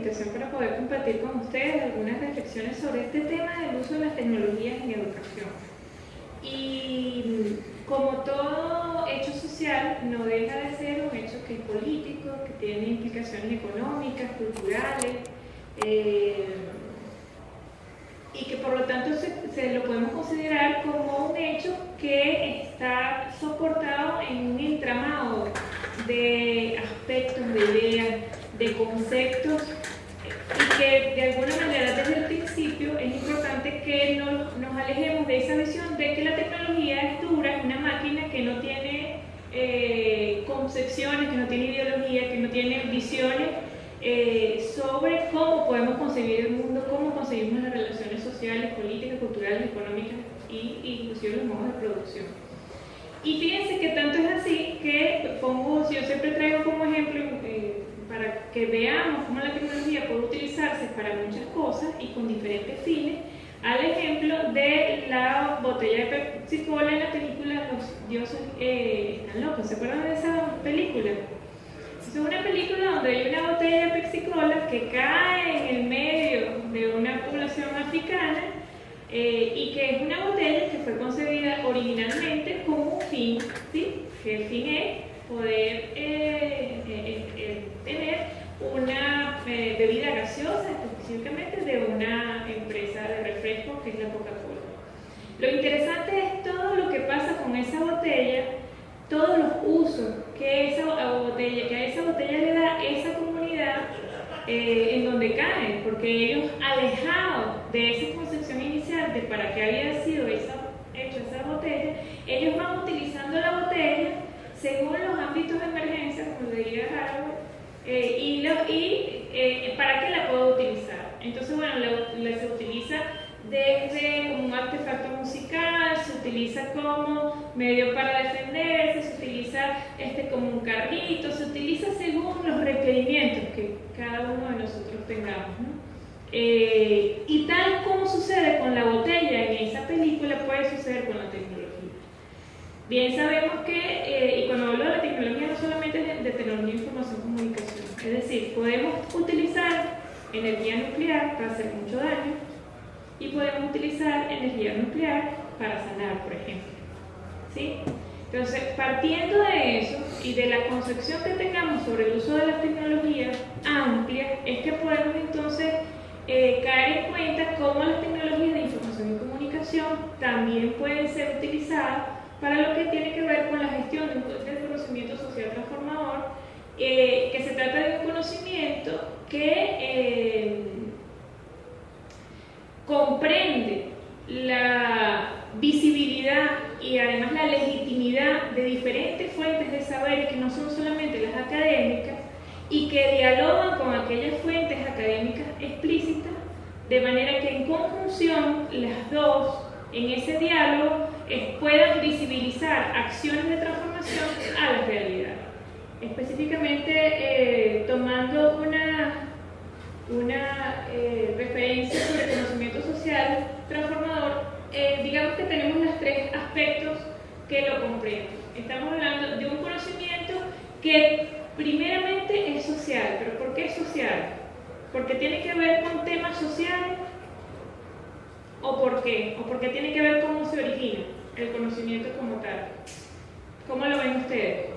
invitación para poder compartir con ustedes algunas reflexiones sobre este tema del uso de las tecnologías en educación. Y como todo hecho social, no deja de ser un hecho que es político, que tiene implicaciones económicas, culturales, y que por lo tanto se lo podemos considerar como un hecho que está soportado en un entramado de aspectos, de ideas, de conceptos, y que de alguna manera desde el principio es importante que nos alejemos de esa visión de que la tecnología es dura, es una máquina que no tiene concepciones, que no tiene ideología, que no tiene visiones sobre cómo podemos concebir el mundo, cómo concebimos las relaciones sociales, políticas, culturales, económicas e inclusive los modos de producción. Y fíjense que tanto es así que yo siempre traigo como ejemplo para que veamos cómo la tecnología puede utilizarse para muchas cosas y con diferentes fines, al ejemplo de la botella de Pepsi-Cola en la película Los dioses están locos. ¿Se acuerdan de esa película? Es una película donde hay una botella de Pepsi-Cola que cae en el medio de una población africana y que es una botella que fue concebida originalmente como un fin, ¿sí? Que el fin es poder tener una bebida gaseosa, específicamente de una empresa de refresco que es la Coca-Cola. Lo interesante es todo lo que pasa con esa botella, todos los usos que a esa botella le da a esa comunidad en donde caen, porque ellos, alejados de esa concepción inicial de para qué había sido hecha esa botella, ellos van utilizando la botella según los ámbitos de emergencia, como diría Harold, para qué la puedo utilizar. Entonces, bueno, se utiliza desde como un artefacto musical, se utiliza como medio para defenderse, se utiliza como un carrito, se utiliza según los requerimientos que cada uno de nosotros tengamos, ¿no? Y tal como sucede con la botella en esa película, puede suceder con la tecnología. Bien sabemos que, y cuando hablo de la tecnología, no solamente es de tecnología, información y comunicación, es decir, podemos utilizar energía nuclear para hacer mucho daño, y podemos utilizar energía nuclear para sanar, por ejemplo. ¿Sí? Entonces, partiendo de eso y de la concepción que tengamos sobre el uso de las tecnologías amplias, es que podemos entonces caer en cuenta cómo las tecnologías de información y comunicación también pueden ser utilizadas para lo que tiene que ver con la gestión del conocimiento social transformador, que se trata de un conocimiento que comprende la visibilidad y además la legitimidad de diferentes fuentes de saber que no son solamente las académicas y que dialogan con aquellas fuentes académicas explícitas, de manera que en conjunción las dos, en ese diálogo, puedan visibilizar acciones de transformación a la realidad. Específicamente tomando una referencia sobre conocimiento social transformador, digamos que tenemos los tres aspectos que lo comprenden. Estamos hablando de un conocimiento que primeramente es social. ¿Pero por qué es social? ¿Porque tiene que ver con temas sociales? ¿O por qué? ¿O porque tiene que ver cómo se origina el conocimiento como tal? ¿Cómo lo ven ustedes?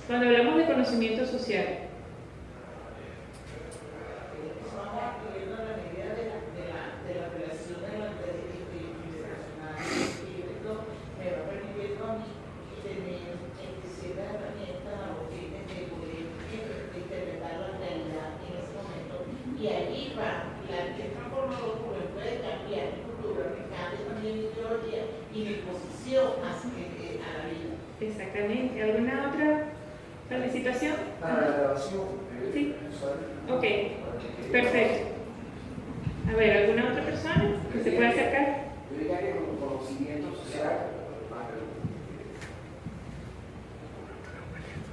Cuando hablamos de conocimiento social. Y allí va, la que es transformador, porque puede cambiar el futuro, que cambie también mi ideología y mi posición a la vida. Exactamente. ¿Alguna otra participación? Para la grabación. Sí. Ok, perfecto. A ver, ¿alguna otra persona que se pueda acercar? Yo diría que con conocimiento social.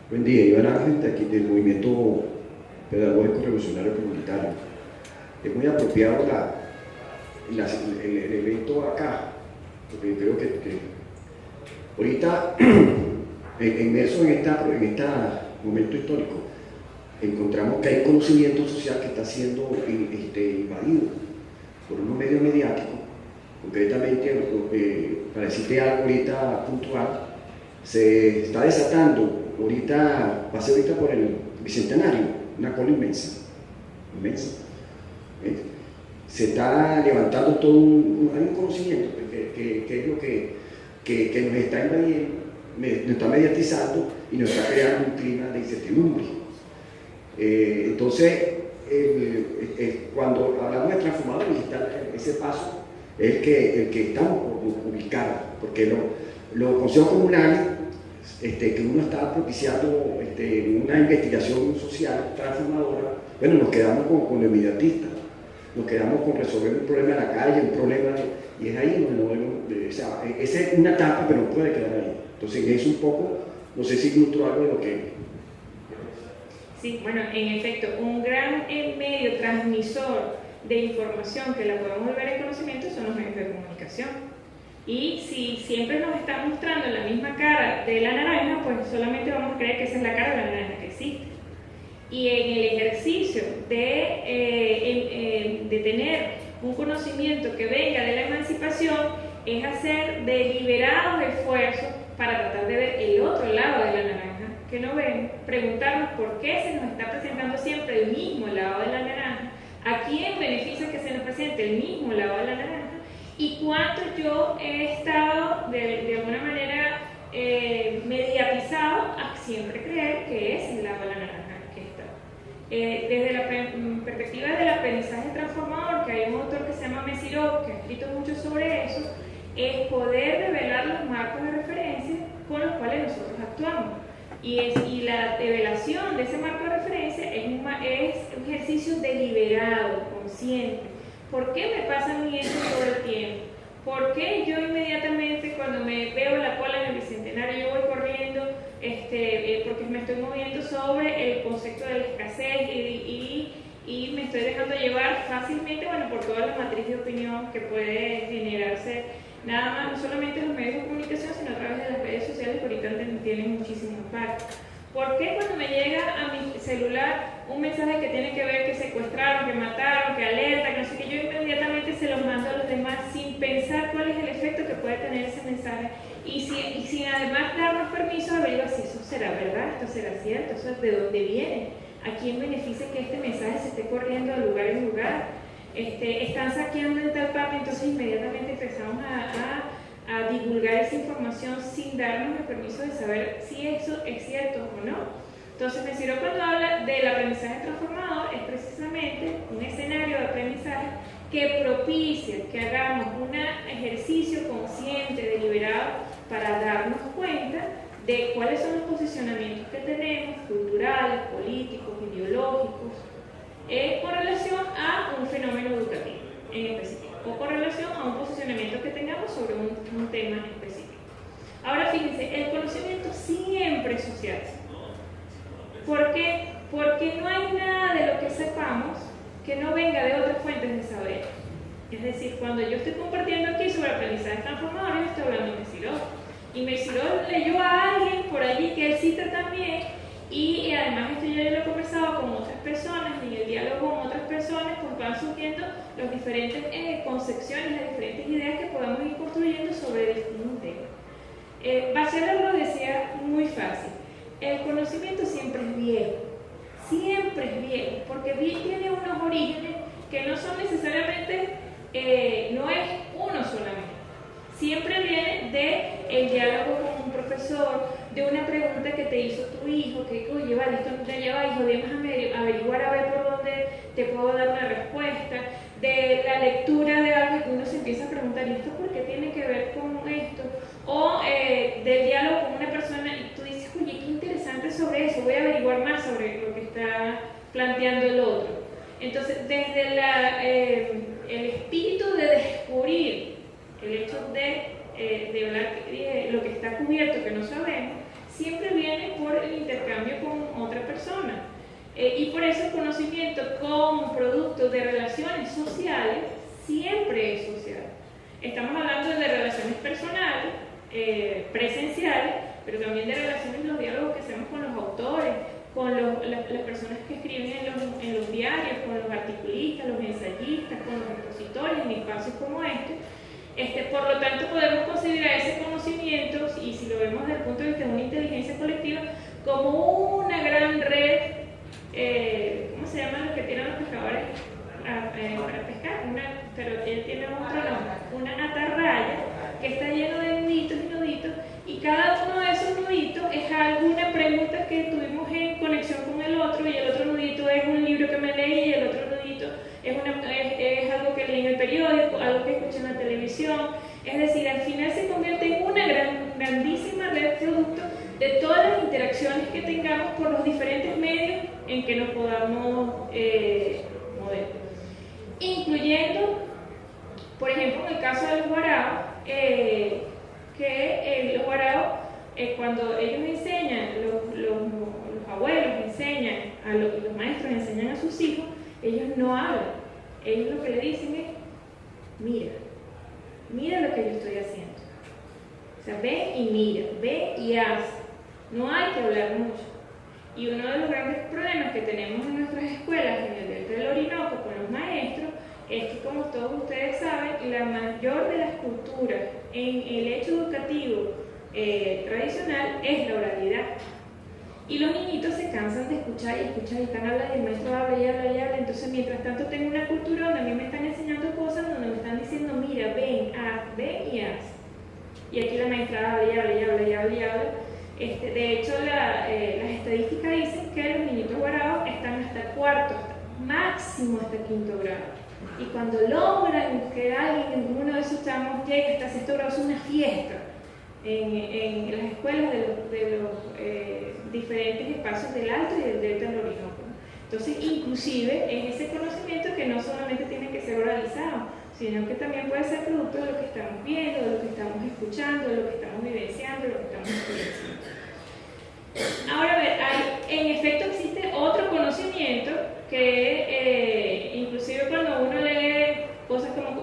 Buen día, Iván Ángel, aquí del Movimiento Pedagógico Revolucionario Comunitario. Es muy apropiado el evento acá, porque creo que ahorita, inmerso en este momento histórico, encontramos que hay conocimiento social que está siendo invadido por unos medios mediáticos. Concretamente, para decirte algo ahorita puntual, se está desatando, ahorita, pasé ahorita por el Bicentenario, una cola inmensa, se está levantando todo hay un conocimiento que es lo que nos está invadiendo, nos está mediatizando y nos está creando un clima de incertidumbre. Entonces, cuando hablamos de transformador digital, ese paso es el que estamos por ubicar, porque los consejos comunales que uno está propiciando una investigación social transformadora, bueno, nos quedamos con lo inmediatista, nos quedamos con resolver un problema de la calle, un problema y es ahí donde esa es una etapa, pero no puede quedar ahí. Entonces es un poco, no sé si ilustro algo de lo que... Sí, bueno, en efecto, un gran medio transmisor de información que la podemos volver en conocimiento son los medios de comunicación. Y si siempre nos están mostrando la misma cara de la naranja, pues solamente vamos a creer que esa es la cara de la naranja que existe. Y en el ejercicio de tener un conocimiento que venga de la emancipación, es hacer deliberados esfuerzos para tratar de ver el otro lado de la naranja que no ven, preguntarnos por qué se nos está presentando siempre el mismo lado de la naranja, a quién beneficia que se nos presente el mismo lado de la naranja, y cuánto yo he estado de alguna manera mediatizado a siempre creer que es el lado de la naranja que está. Desde la perspectiva del aprendizaje transformador, que hay un autor que se llama Mesirov, que ha escrito mucho sobre eso, es poder revelar los marcos de referencia con los cuales nosotros actuamos. Y la revelación de ese marco de referencia es un ejercicio deliberado, consciente. ¿Por qué me pasa a mí eso todo el tiempo? ¿Por qué yo inmediatamente cuando me veo la cola en el Bicentenario yo voy corriendo porque me estoy moviendo sobre el concepto de la escasez y me estoy dejando llevar fácilmente, bueno, por toda la matriz de opinión que puede generarse nada más, no solamente en los medios de comunicación, sino a través de las redes sociales que ahorita tienen muchísimo impacto? ¿Por qué cuando me llega a mi celular un mensaje que tiene que ver que secuestraron, que mataron, que alerta, que no sé qué, yo inmediatamente se los mando a los demás sin pensar cuál es el efecto que puede tener ese mensaje? Y sin además darnos permiso de averiguar si eso será verdad, esto será cierto, eso es de dónde viene, a quién beneficia que este mensaje se esté corriendo de lugar en lugar. Están saqueando en tal parte, entonces inmediatamente empezamos a divulgar esa información sin darnos el permiso de saber si eso es cierto o no. Entonces, Mesirov, cuando habla del aprendizaje transformador, es precisamente un escenario de aprendizaje que propicia que hagamos un ejercicio consciente, deliberado, para darnos cuenta de cuáles son los posicionamientos que tenemos, culturales, políticos, ideológicos, con relación a un fenómeno educativo en específico, o con relación a un posicionamiento que tengamos sobre un tema específico. Ahora fíjense, el conocimiento siempre es social. ¿Por qué? Porque no hay nada de lo que sepamos que no venga de otras fuentes de saber. Es decir, cuando yo estoy compartiendo aquí sobre aprendizaje transformador, yo estoy hablando de Mesirov. Y Mesirov leyó a alguien por allí que él cita también, y además esto yo lo he conversado con otras personas, y en el diálogo con otras personas pues van surgiendo las diferentes concepciones, las diferentes ideas que podamos ir construyendo sobre un tema. Bachelard lo decía muy fácil: el conocimiento siempre es viejo, porque tiene unos orígenes que no son necesariamente, no es uno solamente. Siempre viene del diálogo con un profesor, de una pregunta que te hizo tu hijo, que oye, vale, esto no te lleva, hijo, debemos averiguar a ver por dónde te puedo dar una respuesta, de la lectura de algo que uno se empieza a preguntar, ¿y esto por qué tiene que ver con esto? O del diálogo con una persona y tú dices, oye, qué interesante sobre eso, voy a averiguar más sobre lo que está planteando el otro. Entonces, desde el espíritu de descubrir el hecho de hablar lo que está cubierto, que no sabemos, siempre viene por el intercambio con otra persona. Y por eso el conocimiento como producto de relaciones sociales siempre es social. Estamos hablando de relaciones personales, presenciales, pero también de relaciones, los diálogos que hacemos con los autores, las personas que escriben en los diarios, con los articulistas, los ensayistas, con los expositores en espacios como este. Por lo tanto, podemos considerar ese conocimiento, y si lo vemos desde el punto de vista de una inteligencia colectiva, como una gran red, ¿cómo se llaman los que tienen los pescadores para pescar? Pero él tiene otro nombre, una atarraya que está lleno de nuditos y nuditos, y cada uno de esos nuditos es alguna pregunta que tuvimos en conexión con el otro, y el otro nudito es un libro que me leí, y el otro nudito es algo que leí en el periódico, algo que escuché en la televisión. Es decir, al final se convierte en una grandísima red producto de todas las interacciones que tengamos por los diferentes medios en que nos podamos mover, incluyendo, por ejemplo, en el caso de los guaraos, que los guaraos, cuando ellos enseñan, los abuelos enseñan, los maestros enseñan a sus hijos, ellos no hablan. Ellos lo que le dicen es: mira lo que yo estoy haciendo. O sea, ve y mira, ve y haz. No hay que hablar mucho. Y uno de los grandes problemas que tenemos en nuestras escuelas, en el Delta del Orinoco, con los maestros, es que, como todos ustedes saben, la mayor de las culturas en el hecho educativo tradicional es la oralidad. Y los niñitos se cansan de escuchar y escuchar, y están hablando, y el maestro habla y habla y habla. Entonces, mientras tanto, tengo una cultura donde a mí me están enseñando cosas, donde me están diciendo: mira, ven, haz, ven y haz. Y aquí la maestra habla y habla y habla y habla y habla. De hecho, las estadísticas dicen que los niñitos guaraos están hasta cuarto, máximo hasta quinto grado. Y cuando logran que alguien, uno de esos chamos, llegue hasta sexto grado, es una fiesta en las escuelas de los diferentes espacios del Alto y del Delta del Orinoco. Entonces, inclusive, es ese conocimiento que no solamente tiene que ser oralizado, sino que también puede ser producto de lo que estamos viendo, de lo que estamos escuchando, de lo que estamos vivenciando, de lo que estamos experienciando. Ahora, a ver, en efecto existe otro conocimiento que, inclusive cuando uno lee cosas como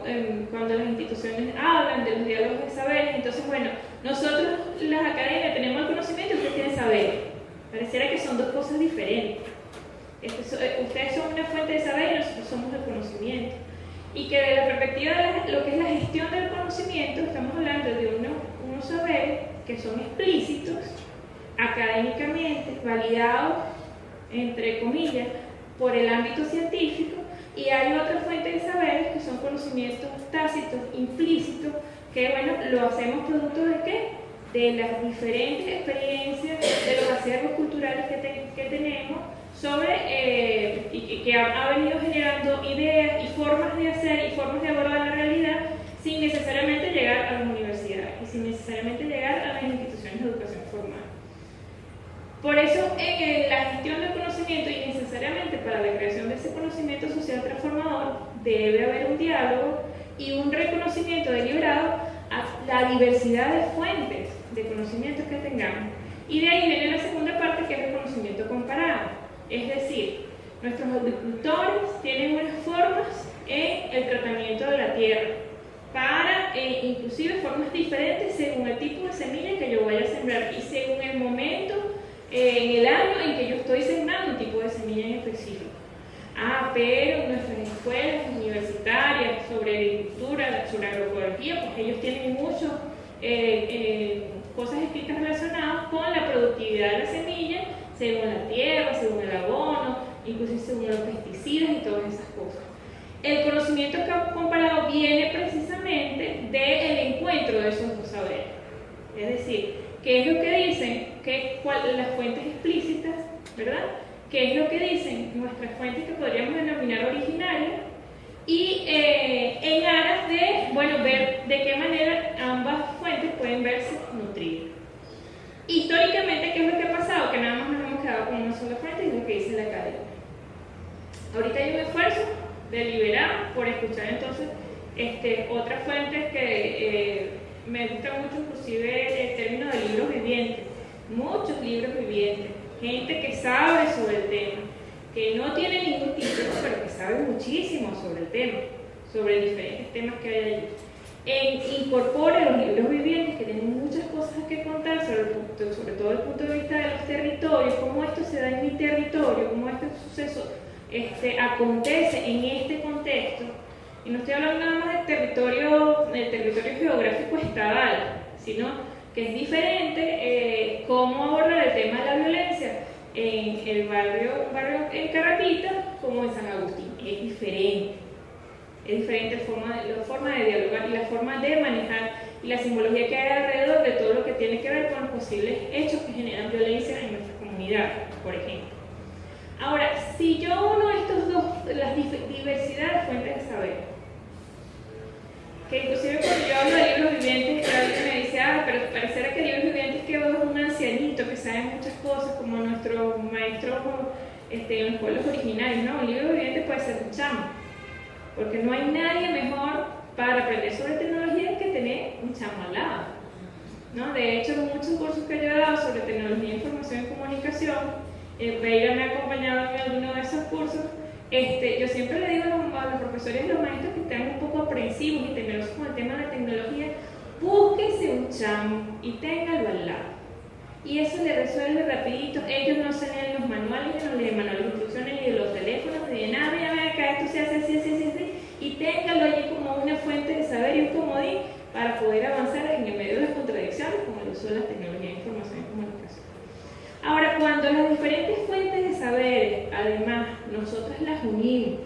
cuando las instituciones hablan de los diálogos de saberes, entonces, bueno, nosotros, las academias, tenemos el conocimiento y ustedes tienen saber. Pareciera que son dos cosas diferentes. Ustedes son una fuente de saber y nosotros somos el conocimiento. Y que de la perspectiva de lo que es la gestión del conocimiento, estamos hablando de unos saberes que son explícitos, académicamente validados, entre comillas, por el ámbito científico, y hay otra fuente de saberes que son conocimientos tácitos, implícitos, que, bueno, lo hacemos producto de ¿qué? De las diferentes experiencias, de los acervos culturales que tenemos sobre, y que ha venido generando ideas y formas de hacer y formas de abordar la realidad sin necesariamente llegar a las universidades y sin necesariamente llegar a las instituciones de educación formal. Por eso, en la gestión del conocimiento y necesariamente para la creación de ese conocimiento social transformador, debe haber un diálogo y un reconocimiento deliberado a la diversidad de fuentes de conocimientos que tengamos. Y de ahí viene la segunda parte, que es el conocimiento comparado. Es decir, nuestros agricultores tienen unas formas en el tratamiento de la tierra, para inclusive formas diferentes según el tipo de semilla que yo vaya a sembrar y según el momento en el año en que yo estoy sembrando un tipo de semilla en específico. Pero nuestras escuelas universitarias sobre agricultura, sobre agroecología, pues ellos tienen muchas cosas escritas relacionadas con la productividad de la semilla, según la tierra, según el abono, inclusive según los pesticidas y todas esas cosas. El conocimiento comparado viene precisamente del encuentro de esos dos saberes. Es decir, ¿qué es lo que dicen? Las fuentes explícitas, ¿verdad? ¿Qué es lo que dicen nuestras fuentes que podríamos denominar originarias? Y en aras de, bueno, ver de qué manera ambas fuentes pueden verse nutridas. Históricamente, ¿qué es lo que ha pasado? Que nada más nos hemos quedado con una sola fuente, y es lo que dice la academia. Ahorita hay un esfuerzo deliberado por escuchar entonces otras fuentes que me gusta mucho, inclusive el término de libros vivientes, muchos libros vivientes, gente que sabe sobre el tema, que no tiene ningún título, pero que sabe muchísimo sobre el tema, sobre diferentes temas que hay allí. incorpore los libros vivientes que tienen muchas cosas que contar sobre todo el punto de vista de los territorios, cómo esto se da en mi territorio, cómo este suceso acontece en este contexto. Y no estoy hablando nada más del territorio geográfico estadal, sino que es diferente cómo abordar el tema de la violencia en el un barrio en Carapita como en San Agustín. Es diferente la forma de dialogar y la forma de manejar y la simbología que hay alrededor de todo lo que tiene que ver con los posibles hechos que generan violencia en nuestra comunidad, por ejemplo. Ahora, si yo uno estos dos, las diversidades de fuentes de saber, que inclusive cuando yo hablo de libros vivientes, alguien me dice, pero pareciera que libros vivientes que es un ancianito que sabe muchas cosas, como nuestros maestros en los pueblos originarios, ¿no? Un libro viviente puede ser un chamo, porque no hay nadie mejor para aprender sobre tecnología que tener un chamo al lado, ¿no? De hecho, muchos cursos que yo he dado sobre tecnología, información y comunicación, Beira me ha acompañado en alguno de esos cursos. Yo siempre le digo a los profesores y a los maestros que están un poco aprensivos y temerosos con el tema de la tecnología, búsquese un chamo y téngalo al lado. Y eso le resuelve rapidito. Ellos no se leen los manuales, no leen manuales de instrucciones ni de los teléfonos, ni de nada. Ya ven acá, esto se hace así, y téngalo allí como una fuente de saber y un comodín para poder avanzar en el medio de las contradicciones con el uso de las tecnologías de información y comunicación. Ahora, cuando las diferentes fuentes de saberes, además, nosotros las unimos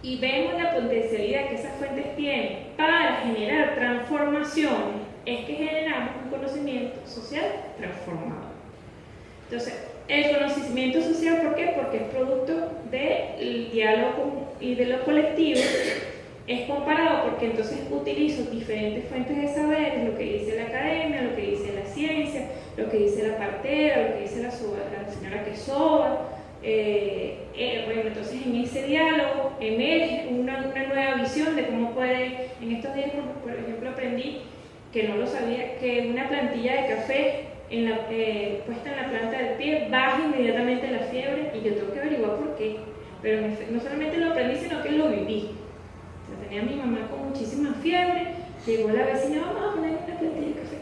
y vemos la potencialidad que esas fuentes tienen para generar transformaciones, es que generamos un conocimiento social transformado. Entonces, el conocimiento social, ¿por qué? Porque es producto del diálogo y de lo colectivo. Es comparado porque entonces utilizo diferentes fuentes de saberes, lo que dice la academia, lo que dice la ciencia, lo que dice la partera, lo que dice la señora que soba. Bueno, entonces en ese diálogo emerge una nueva visión de cómo puede, en estos días por ejemplo aprendí, que no lo sabía, que una plantilla de café puesta en la planta del pie baja inmediatamente la fiebre, y yo tengo que averiguar por qué, pero no solamente lo aprendí, sino que lo viví. Tenía a mi mamá con muchísima fiebre, llegó la vecina, vamos a poner una plantilla de café.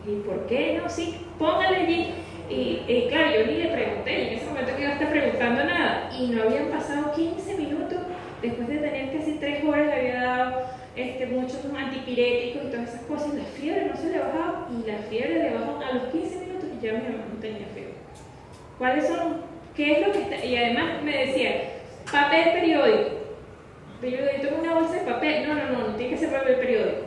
¿Y por qué no? Sí, póngale allí. Y claro, yo ni le pregunté, en ese momento que iba a estar preguntando nada, y no habían pasado 15 minutos, después de tener casi 3 horas, le había dado muchos antipiréticos y todas esas cosas, la fiebre no se le bajaba, y la fiebre le bajó a los 15 minutos y ya mi mamá no tenía fiebre. ¿Cuáles son? ¿Qué es lo que está? Y además me decía, papel periódico. Pero yo tengo una bolsa de papel, no tiene que ser papel periódico.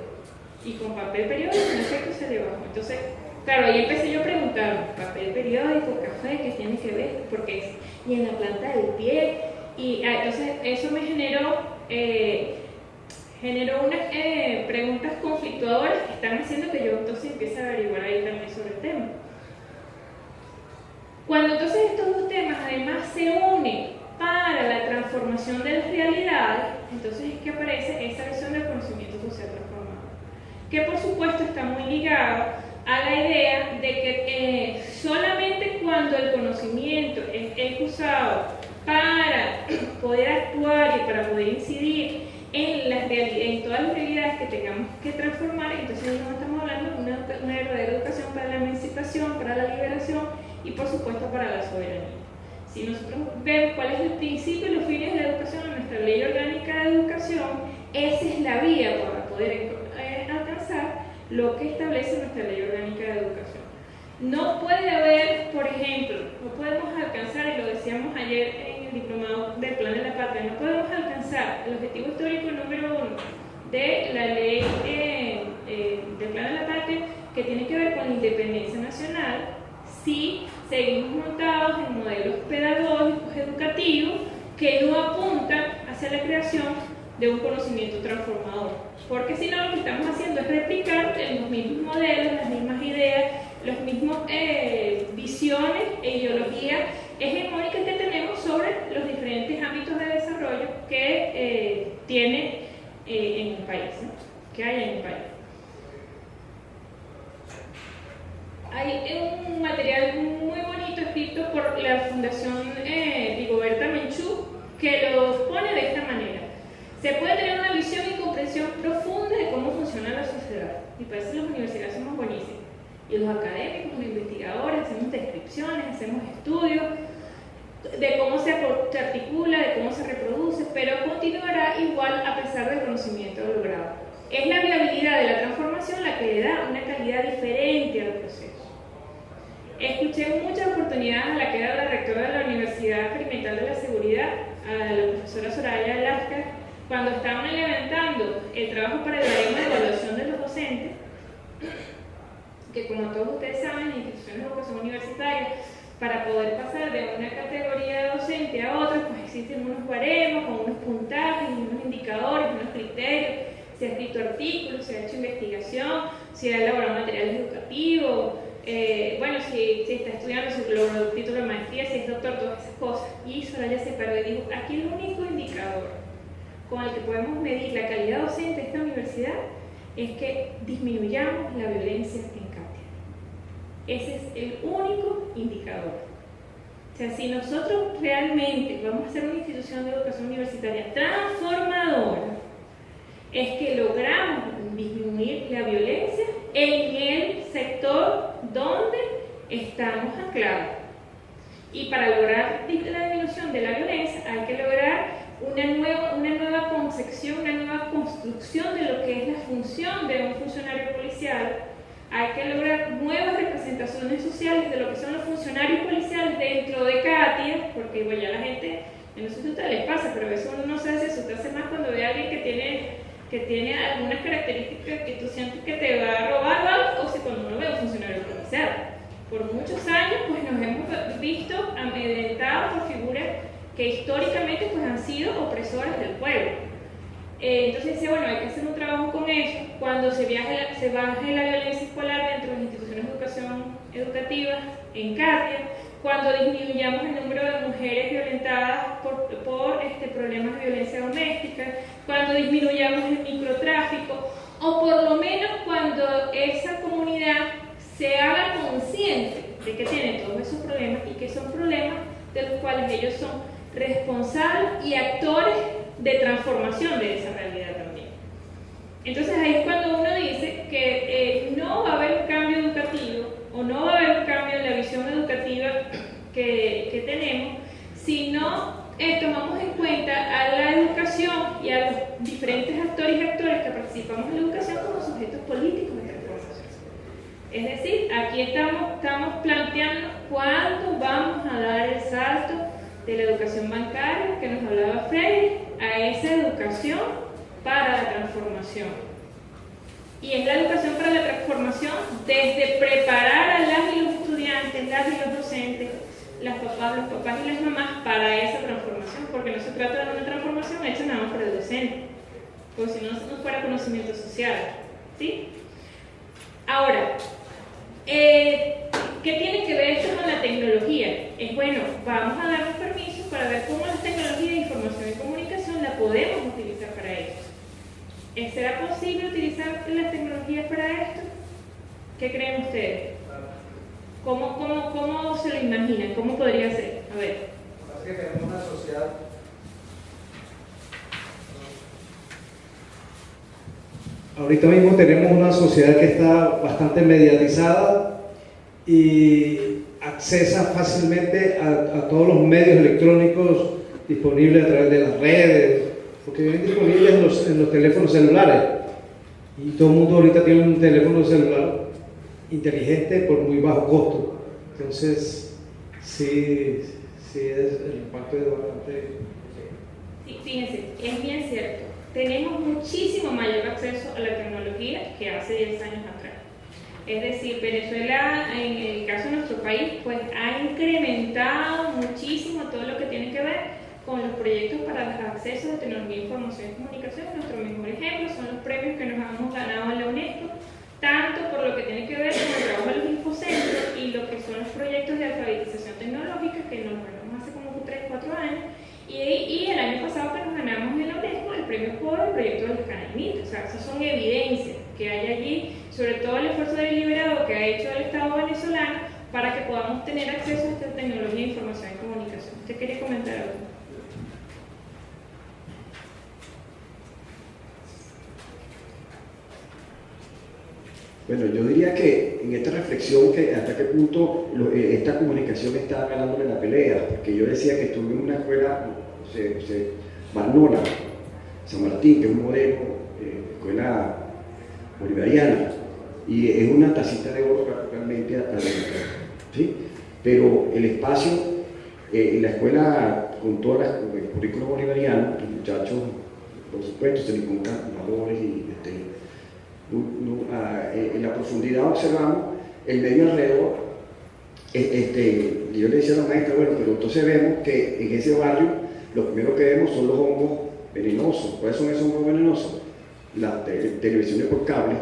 Y con papel periódico, en efecto, se le bajó. Entonces, claro, ahí empecé yo a preguntar, papel periódico, café, ¿qué tiene que ver? Porque es, y en la planta del pie. Y entonces eso me generó unas preguntas conflictuadoras que están haciendo que yo entonces empiece a averiguar ahí también sobre el tema. Cuando entonces estos dos temas además se unen para la transformación de las realidades, entonces es que aparece esa visión del conocimiento social transformado, que por supuesto está muy ligado a la idea de que solamente cuando el conocimiento es usado para poder actuar y para poder incidir en todas las realidades que tengamos que transformar, entonces no estamos hablando de una verdadera educación para la emancipación, para la liberación y por supuesto para la soberanía. Si nosotros vemos cuál es el principio y los fines de la educación en nuestra ley orgánica de educación, esa es la vía para poder alcanzar lo que establece nuestra ley orgánica de educación. No puede haber, por ejemplo, no podemos alcanzar, y lo decíamos ayer en el diplomado del Plan de la Patria, no podemos alcanzar el objetivo histórico número 1 de la ley del Plan de la Patria, que tiene que ver con la independencia nacional, si seguimos montados en modelos pedagógicos, educativos, que no apuntan hacia la creación de un conocimiento transformador. Porque si no, lo que estamos haciendo es replicar los mismos modelos, las mismas ideas, las mismas visiones e ideologías hegemónicas que tenemos sobre los diferentes ámbitos de desarrollo que tiene en el país, ¿no? Que hay en el país. Hay un material muy bonito escrito por la Fundación Rigoberta Menchú que lo pone de esta manera. Se puede tener una visión y comprensión profunda lograr. Y para eso las universidades somos buenísimos. Y los académicos, los investigadores, hacemos descripciones, hacemos estudios de cómo se articula, de cómo se reproduce, pero continuará igual a pesar del conocimiento logrado. Es la viabilidad de la transformación la que le da una calidad diferente al proceso. Escuché muchas oportunidades a la que era la rectora de la Universidad Experimental de la Seguridad, a la profesora Soraya Lasca, cuando estaban levantando el trabajo para el baremo de evaluación de los docentes, que como todos ustedes saben, en instituciones de educación universitaria, para poder pasar de una categoría docente a otra, pues existen unos baremos con unos puntajes, unos indicadores, unos criterios. Se ha escrito artículos, se ha hecho investigación, se ha elaborado materiales educativos, bueno, si está estudiando, si logró el título de maestría, si es doctor, todas esas cosas. Y Soraya se paró y dijo, aquí el único indicador con el que podemos medir la calidad docente de esta universidad es que disminuyamos la violencia en cátedra. Ese es el único indicador. O sea, si nosotros realmente vamos a ser una institución de educación universitaria transformadora, es que logramos disminuir la violencia en el sector donde estamos anclados. Y para lograr la disminución de la violencia hay que lograr una nueva concepción, una nueva construcción de lo que es la función de un funcionario policial. Hay que lograr nuevas representaciones sociales de lo que son los funcionarios policiales dentro de CATIA, porque bueno, ya la gente, no sé si a ustedes les pasa, pero a veces uno no sabe si eso te hace más cuando ve a alguien que tiene algunas características que tú sientes que te va a robar algo, o si cuando uno ve a un funcionario policial. Por muchos años pues nos hemos visto amedrentados por figuras que históricamente pues han sido opresoras del pueblo. Entonces decía, bueno, hay que hacer un trabajo con eso. Cuando se baje la violencia escolar dentro de las instituciones de educación educativa en CATIA, cuando disminuyamos el número de mujeres violentadas por problemas de violencia doméstica, cuando disminuyamos el microtráfico, o por lo menos cuando esa comunidad se haga consciente de que tiene todos esos problemas y que son problemas de los cuales ellos son responsables y actores de transformación de esa realidad también. Entonces ahí es cuando uno dice que no va a haber un cambio educativo o no va a haber un cambio en la visión educativa que tenemos si no tomamos en cuenta a la educación y a los diferentes actores y actores que participamos en la educación como sujetos políticos de transformación. Es decir, aquí estamos planteando cuándo vamos a dar el salto de la educación bancaria que nos hablaba Freire a esa educación para la transformación. Y es la educación para la transformación desde preparar a las y los estudiantes, las y los docentes, los papás y las mamás para esa transformación, porque no se trata de una transformación hecha nada más por el docente, porque si no, no fuera conocimiento social, ¿sí? Ahora, ¿qué tiene que ver esto con la tecnología? Es bueno, vamos a darnos permiso para ver cómo las tecnologías de información y comunicación la podemos utilizar para esto. ¿Será posible utilizar las tecnologías para esto? ¿Qué creen ustedes? ¿Cómo se lo imaginan? ¿Cómo podría ser? A ver. Es que tenemos una sociedad. Ahorita mismo tenemos una sociedad que está bastante mediatizada y accesa fácilmente a todos los medios electrónicos disponibles a través de las redes, porque vienen disponibles en los teléfonos celulares. Y todo el mundo ahorita tiene un teléfono celular inteligente por muy bajo costo. Entonces, sí es el impacto de bastante. Sí, fíjense, es bien cierto. Tenemos muchísimo mayor acceso a la tecnología que hace 10 años atrás. Es decir, Venezuela, en el caso de nuestro país, pues ha incrementado muchísimo todo lo que tiene que ver con los proyectos para los accesos de tecnología, información y comunicación. Nuestro mejor ejemplo son los premios que nos hemos ganado en la UNESCO, tanto por lo que tiene que ver con el trabajo de los infocentros y lo que son los proyectos de alfabetización tecnológica que nos ganamos hace como 3-4 años, y el año pasado que nos ganamos en la UNESCO el premio por el proyecto de los canalimitas. O sea, esas son evidencias que hay allí, sobre todo el esfuerzo deliberado que ha hecho el Estado venezolano para que podamos tener acceso a esta tecnología de información y comunicación. ¿Usted quería comentar algo? Bueno, yo diría que en esta reflexión, que hasta qué punto esta comunicación está ganándole la pelea, porque yo decía que estuve en una escuela, Barnola, San Martín, que es un modelo, escuela bolivariana, y es una tacita de oro realmente académica, ¿sí? Pero el espacio, en la escuela, con todo el currículo bolivariano, los muchachos, por supuesto, se les encuentran valores y en la profundidad observamos el medio alrededor. Yo le decía a la maestra, bueno, pero entonces vemos que en ese barrio lo primero que vemos son los hongos venenosos. ¿Cuáles son esos hongos venenosos? Las televisiones por cable,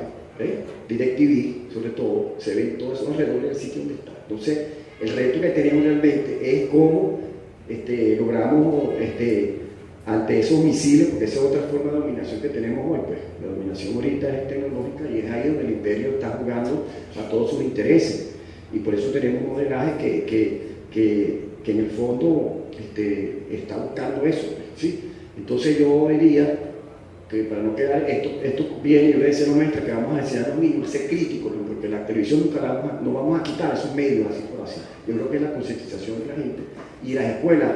DirecTV, sobre todo, se ven todos esos alrededor del sitio donde está. Entonces, el reto que tenemos realmente es cómo logramos ante esos misiles, porque esa es otra forma de dominación que tenemos hoy, pues la dominación ahorita es tecnológica y es ahí donde el imperio está jugando a todos sus intereses, y por eso tenemos un modelaje que en el fondo está buscando eso, ¿sí? Entonces yo diría que para no quedar esto bien, yo le decía a los maestros que vamos a enseñar a los niños a ser críticos, ¿no? Porque la televisión nunca no vamos a quitar esos medios así por así. Yo creo que es la concientización de la gente y las escuelas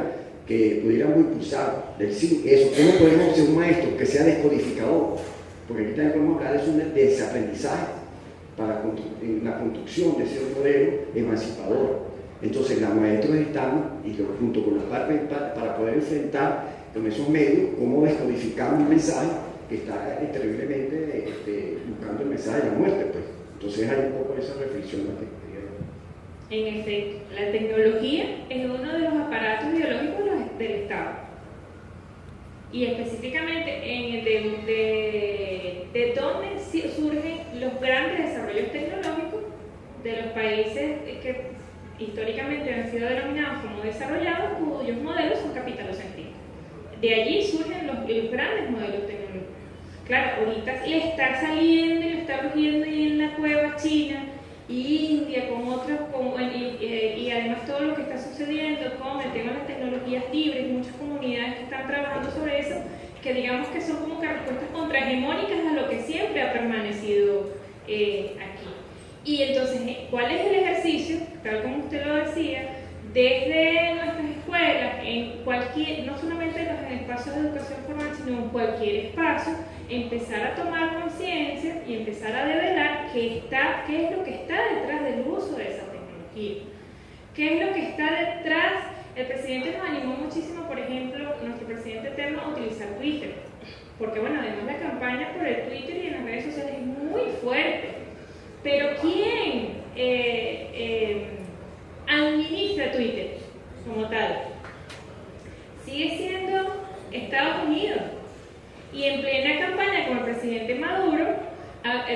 que pudiéramos impulsar del sí, eso, ¿cómo podemos ser un maestro que sea descodificador? Porque aquí también podemos hablar de ese aprendizaje para la construcción de ese modelo emancipador. Entonces, los maestros están, junto con las partes, para poder enfrentar con esos medios, cómo descodificamos un mensaje que está terriblemente buscando el mensaje de la muerte, pues. Entonces, hay un poco esa reflexión que quería. En efecto, la tecnología es uno de los aparatos biológicos del Estado. Y específicamente de dónde surgen los grandes desarrollos tecnológicos de los países que históricamente han sido denominados como desarrollados, cuyos modelos son capitalocentristas. De allí surgen los grandes modelos tecnológicos. Claro, ahorita le está saliendo y le está rugiendo ahí en la cueva China y India con otros, y además todo lo que está sucediendo con el tema de las tecnologías libres, muchas comunidades que están trabajando sobre eso, que digamos que son como que respuestas contrahegemónicas a lo que siempre ha permanecido aquí. Y entonces, ¿cuál es el ejercicio? Tal como usted lo decía, desde nuestras escuelas, no solamente en los espacios de educación formal, sino en cualquier espacio, empezar a tomar conciencia y empezar a develar qué es lo que está detrás del uso de esa tecnología. ¿Qué es lo que está detrás? El presidente nos animó muchísimo, por ejemplo, nuestro presidente eterno, a utilizar Twitter. Porque, bueno, además la campaña por el Twitter y en las redes sociales es muy fuerte. Pero ¿quién administra Twitter como tal? Sigue siendo Estados Unidos. Y en plena campaña con el presidente Maduro,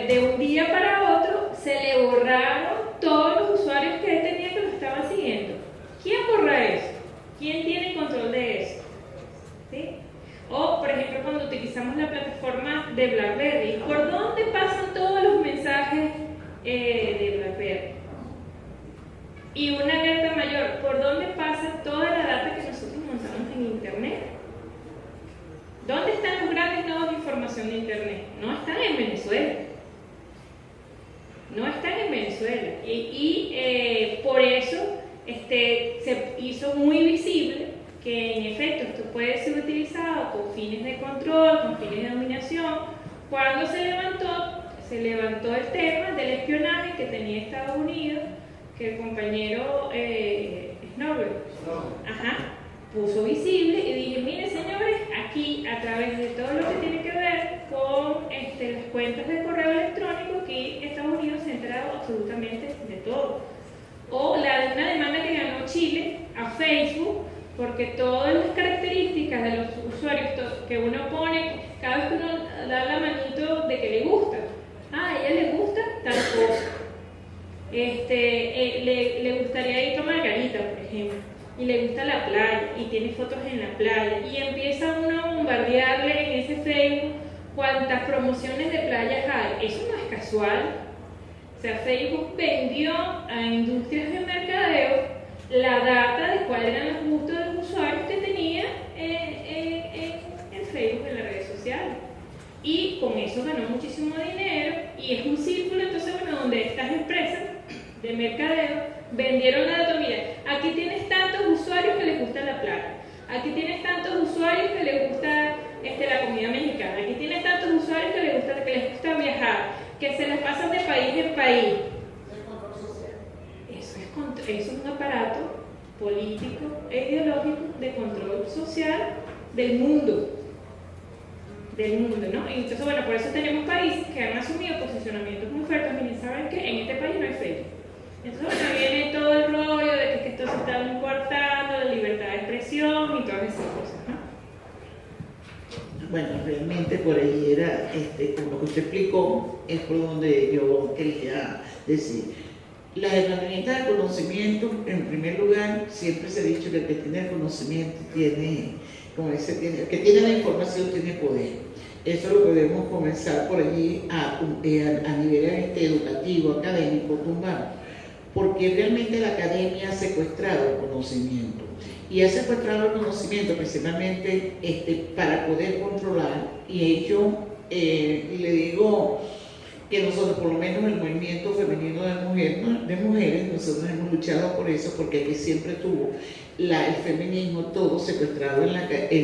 de un día para otro, se le borraron todos los usuarios que él tenía que lo estaban siguiendo. ¿Quién borra eso? ¿Quién tiene control de eso? ¿Sí? O, por ejemplo, cuando utilizamos la plataforma de BlackBerry, ¿por dónde pasan todos los mensajes de BlackBerry? Y una alerta mayor, ¿por dónde pasa toda la data que nosotros montamos en Internet? ¿Dónde están los grandes nodos de información de Internet? No están en Venezuela. No están en Venezuela. Y por eso se hizo muy visible que en efecto esto puede ser utilizado con fines de control, con fines de dominación. Cuando se levantó el tema del espionaje que tenía Estados Unidos, que el compañero Snowden puso visible y dije, miren señores, aquí a través de todo lo que tiene que ver con las cuentas de correo electrónico, aquí Estados Unidos se ha enterado absolutamente de todo. O una demanda que ganó Chile a Facebook, porque todas las características de los usuarios que uno pone, cada vez que uno da la manito de que le gusta, a ella le gusta tal cosa. Le gustaría ir a Margarita, por ejemplo, y le gusta la playa, y tiene fotos en la playa, y empieza uno a bombardearle en ese Facebook cuántas promociones de playas hay. Eso no es casual. O sea, Facebook vendió a industrias de mercadeo la data de cuáles eran los gustos de los usuarios que tenía en Facebook, en las redes sociales. Y con eso ganó muchísimo dinero, y es un círculo, entonces, bueno, donde estas empresas de mercadeo vendieron la datos. Mira, aquí tienes tantos usuarios que les gusta la plata, aquí tienes tantos usuarios que les gusta la comida mexicana, aquí tienes tantos usuarios que les gusta viajar, que se les pasan de país en país. Eso es un aparato político e ideológico de control social del mundo, ¿no? Y entonces, bueno, por eso tenemos países que han asumido posicionamientos muy fuertes. Miren, ¿saben que en este país no hay feria? Entonces, bueno, viene todo el rollo de que esto se está coartando, la libertad de expresión y todas esas cosas, ¿no? Bueno, realmente por ahí era, como lo que usted explicó, es por donde yo quería decir. Las herramientas de conocimiento, en primer lugar, siempre se ha dicho que el que tiene el conocimiento tiene, como dice, el que tiene la información tiene poder. Eso lo podemos comenzar por allí a nivel educativo, académico, tumbar, porque realmente la academia ha secuestrado el conocimiento. Y ha secuestrado el conocimiento principalmente para poder controlar, y ello, le digo que nosotros, por lo menos el movimiento femenino de mujeres, nosotros hemos luchado por eso, porque aquí siempre tuvo el feminismo todo secuestrado en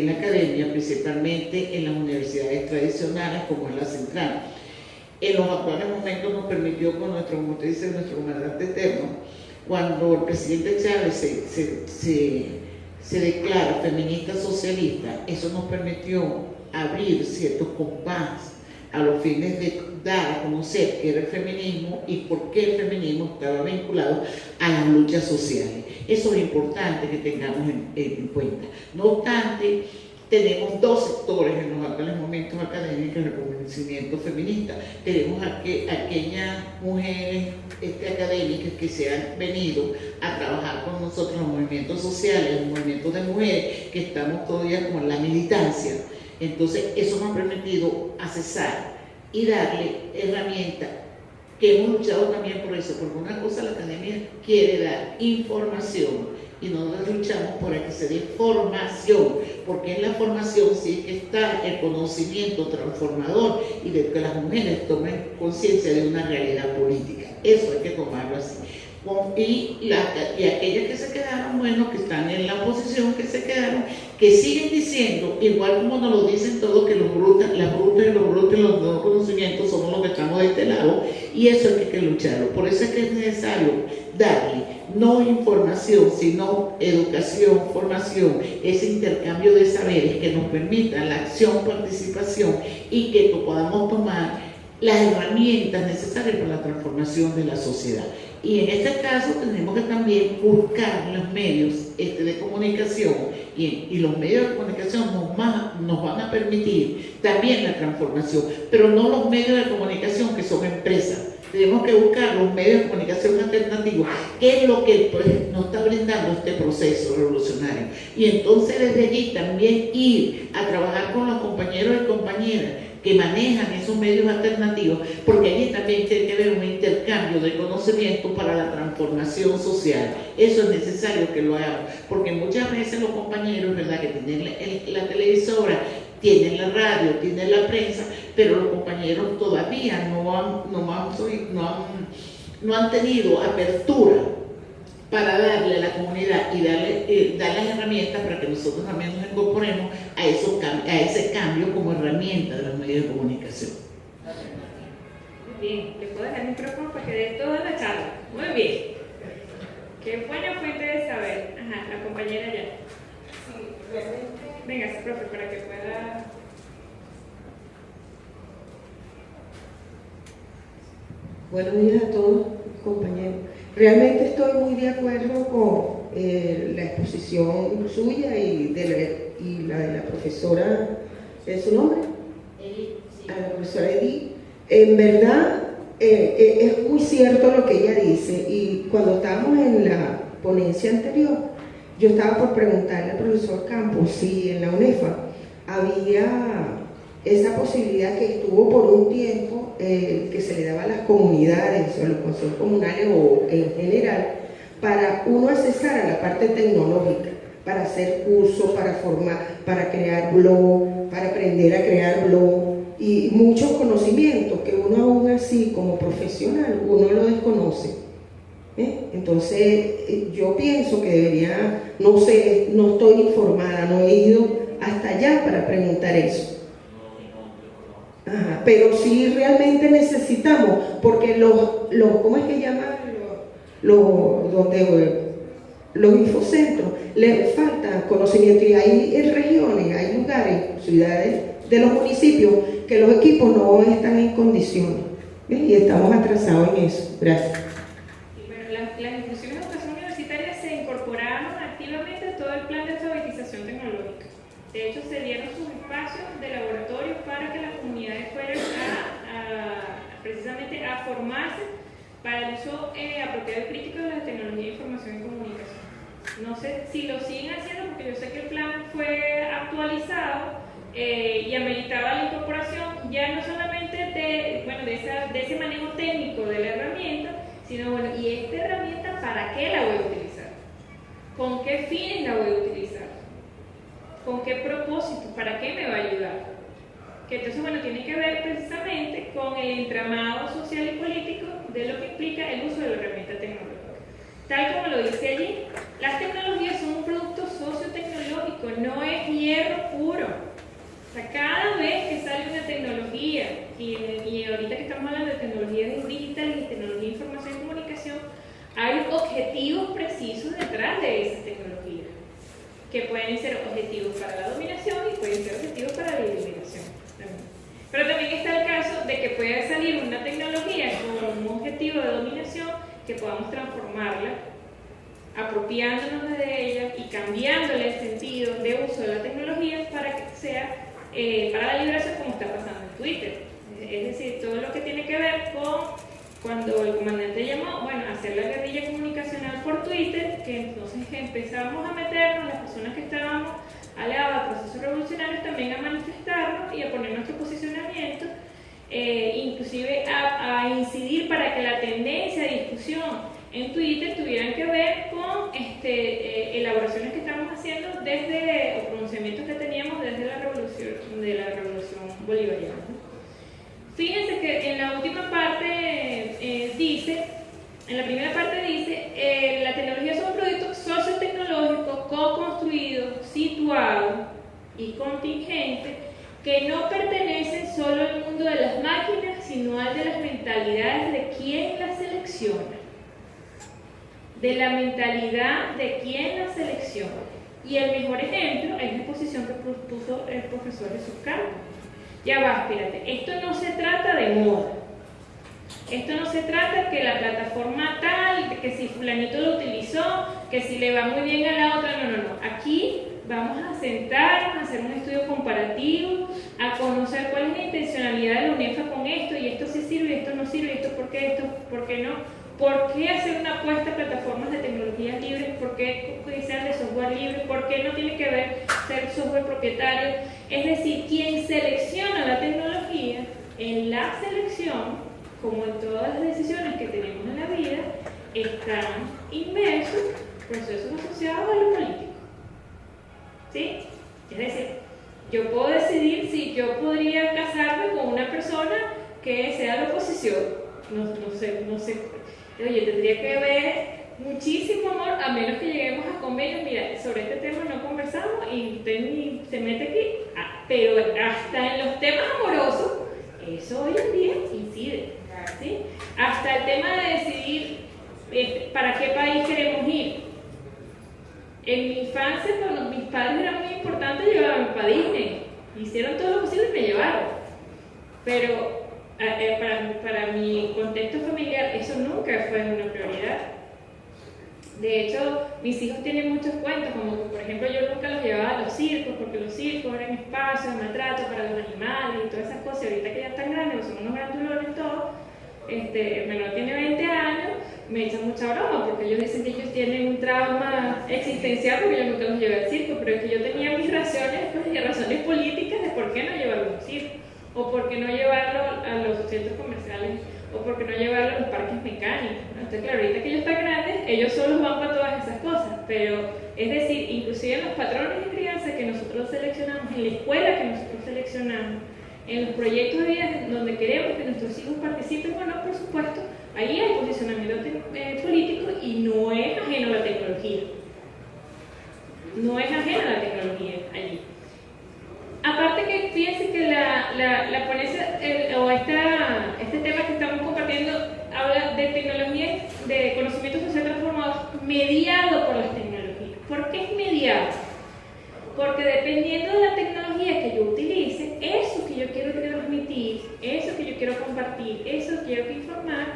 la academia, principalmente en las universidades tradicionales como es la Central. En los actuales momentos nos permitió, con nuestro, como usted dice, nuestro comandante eterno, cuando el presidente Chávez se declara feminista socialista, eso nos permitió abrir ciertos compases a los fines de dar a conocer qué era el feminismo y por qué el feminismo estaba vinculado a las luchas sociales. Eso es importante que tengamos en cuenta. No obstante, tenemos dos sectores en los actuales momentos académicos del conocimiento feminista. Tenemos aquellas mujeres académicas que se han venido a trabajar con nosotros en los movimientos sociales, en los movimientos de mujeres, que estamos todavía como en la militancia. Entonces, eso nos ha permitido accesar y darle herramientas que hemos luchado también por eso, porque una cosa la academia quiere dar información y nosotros luchamos por que se dé formación, porque en la formación sí que está el conocimiento transformador y de que las mujeres tomen conciencia de una realidad política. Eso hay que tomarlo así. Y aquellas que se quedaron, bueno, que están en la oposición, que se quedaron, que siguen diciendo, igual como nos lo dicen todos, que las brutas y los brutos y los no conocimientos somos los que estamos de este lado, y eso hay que lucharlo. Por eso es que es necesario darle no información, sino educación, formación, ese intercambio de saberes que nos permita la acción, participación y que podamos tomar las herramientas necesarias para la transformación de la sociedad. Y en este caso tenemos que también buscar los medios de comunicación y los medios de comunicación nos van a permitir también la transformación, pero no los medios de comunicación que son empresas. Tenemos que buscar los medios de comunicación alternativos, que es lo que nos está brindando este proceso revolucionario. Y entonces desde allí también ir a trabajar con los compañeros y compañeras que manejan esos medios alternativos, porque allí también tiene que haber un intercambio de conocimiento para la transformación social. Eso es necesario que lo hagamos, porque muchas veces los compañeros, ¿verdad?, que tienen la televisora, tienen la radio, tienen la prensa, pero los compañeros todavía no han tenido apertura para darle a la comunidad y dar las herramientas para que nosotros también nos incorporemos a ese cambio como herramienta de los medios de comunicación. Muy bien, le puedo dejar el micrófono para que dé toda la charla. Muy bien. Qué buena fuente de saber. Ajá, la compañera ya. Sí, realmente. Venga, profe, para que pueda. Buenos días a todos, compañeros. Realmente estoy muy de acuerdo con la exposición suya y la de la profesora, ¿es su nombre? La profesora Edith. En verdad, es muy cierto lo que ella dice, y cuando estábamos en la ponencia anterior, yo estaba por preguntarle al profesor Campos si en la UNEFA había esa posibilidad que estuvo por un tiempo que se le daba a las comunidades o a los consejos comunales o en general para uno accesar a la parte tecnológica, para hacer cursos, para formar, para crear blog, para aprender a crear blog y muchos conocimientos que uno aún así como profesional uno lo desconoce. Entonces yo pienso que debería, no sé, no estoy informada, no he ido hasta allá para preguntar eso. Ajá, pero sí realmente necesitamos, porque ¿cómo es que llaman? Los infocentros, les falta conocimiento, y hay regiones, hay lugares, ciudades de los municipios que los equipos no están en condiciones. ¿Ves? Y estamos atrasados en eso. Gracias. Y bueno, las instituciones de educación universitaria se incorporaron activamente a todo el plan de alfabetización tecnológica. De hecho, se dieron sus espacios de laboratorio para que las comunidades fueran precisamente a formarse para el uso apropiado y crítico de la tecnología de información y comunicación. No sé si lo siguen haciendo, porque yo sé que el plan fue actualizado y ameritaba la incorporación ya no solamente de ese manejo técnico de la herramienta, sino bueno, ¿y esta herramienta para qué la voy a utilizar? ¿Con qué fines la voy a utilizar? ¿Con qué propósito? ¿Para qué me va a ayudar? Que entonces, bueno, tiene que ver precisamente con el entramado social y político de lo que implica el uso de la herramienta tecnológica. Tal como lo dice allí, las tecnologías son un producto sociotecnológico, no es hierro puro. O sea, cada vez que sale una tecnología, y ahorita que estamos hablando de tecnologías digitales y tecnología de información y comunicación, hay objetivos precisos detrás de esas tecnologías, que pueden ser objetivos para la dominación y pueden ser objetivos para la eliminación. Pero también está el caso de que pueda salir una tecnología con un objetivo de dominación que podamos transformarla, apropiándonos de ella y cambiándole el sentido de uso de la tecnología para que sea para la liberación, como está pasando en Twitter. Es decir, todo lo que tiene que ver con cuando el comandante llamó, bueno, hacer la guerrilla comunicacional por Twitter, que entonces empezamos a meternos, las personas que estábamos aliados a procesos revolucionarios, también a manifestarnos y a poner nuestro posicionamiento, inclusive a incidir para que la tendencia de discusión en Twitter tuvieran que ver con elaboraciones que estamos haciendo o pronunciamientos que teníamos desde la revolución bolivariana. Fíjense que en la última parte en la primera parte dice, la tecnología es un producto sociotecnológico co-construido, situado y contingente, que no pertenece solo al mundo de las máquinas, sino al de las mentalidades de quien las selecciona. De la mentalidad de quien las selecciona. Y el mejor ejemplo es la exposición que propuso el profesor Jesús Campos. Ya va, espérate, esto no se trata de moda. Esto no se trata que la plataforma tal, que si fulanito lo utilizó, que si le va muy bien a la otra, no. Aquí vamos a sentarnos, a hacer un estudio comparativo, a conocer cuál es la intencionalidad de la UNEFA con esto, y esto sí sirve, y esto no sirve, y esto por qué no. ¿Por qué hacer una apuesta a plataformas de tecnologías libres? ¿Por qué sean de software libre? ¿Por qué no tiene que ver ser software propietario? Es decir, quien selecciona la tecnología, en la selección, como en todas las decisiones que tenemos en la vida, están inmersos procesos asociados a lo político. ¿Sí? Es decir, yo puedo decidir si yo podría casarme con una persona que sea de oposición. No sé. Oye, tendría que haber muchísimo amor, a menos que lleguemos a convenios. Mira, sobre este tema no conversamos y usted ni se mete aquí. Pero hasta en los temas amorosos, eso hoy en día incide. ¿Sí? Hasta el tema de decidir para qué país queremos ir. En mi infancia, cuando mis padres eran muy importantes, llevaban para Disney. Hicieron todo lo posible y me llevaron. Pero para mi contexto familiar eso nunca fue una prioridad. De hecho, mis hijos tienen muchos cuentos, como que, por ejemplo, yo nunca los llevaba a los circos, porque los circos eran espacios de maltrato para los animales y todas esas cosas. Y ahorita que ya están grandes, son unos grandulones todos, el menor tiene 20 años, me echan mucha broma, porque ellos dicen que ellos tienen un trauma existencial porque yo nunca los llevé al circo, pero es que yo tenía mis razones políticas de por qué no llevarlo a un circo, o por qué no llevarlo a los centros comerciales, o por qué no llevarlo a los parques mecánicos. Entonces, claro, ahorita que ellos están grandes, ellos solos van para todas esas cosas, pero es decir, inclusive en los patrones de crianza que nosotros seleccionamos, en la escuela que nosotros seleccionamos, en los proyectos de vida donde queremos que nuestros hijos participen, bueno, por supuesto, ahí hay posicionamiento político y no es ajeno a la tecnología. No es ajeno a la tecnología allí. Aparte que fíjense que la ponencia, este tema que estamos compartiendo, habla de tecnología, de conocimiento social transformado, mediado por las tecnologías. ¿Por qué es mediado? Porque dependiendo de la tecnología que yo utilice, eso que yo quiero transmitir, eso que yo quiero compartir, eso que quiero informar,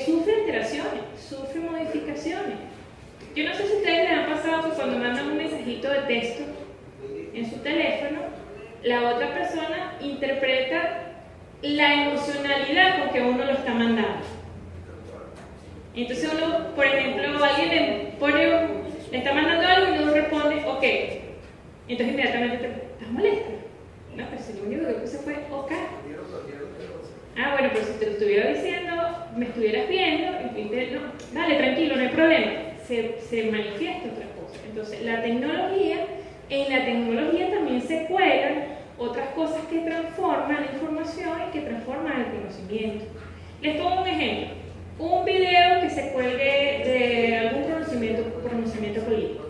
sufre alteraciones, sufre modificaciones. Yo no sé si a ustedes les ha pasado que cuando mandan un mensajito de texto en su teléfono, la otra persona interpreta la emocionalidad con que uno lo está mandando. Entonces uno, por ejemplo, alguien le está mandando algo y uno responde, ok. Entonces inmediatamente ¿estás molesta? No, pero si lo único que puse fue ok. Ah, bueno, pero si te lo estuviera diciendo, me estuvieras viendo, no, dale, tranquilo, no hay problema. Se manifiesta otra cosa. Entonces, en la tecnología también se cuelan otras cosas que transforman la información y que transforman el conocimiento. Les pongo un ejemplo. Un video que se cuelgue de algún pronunciamiento político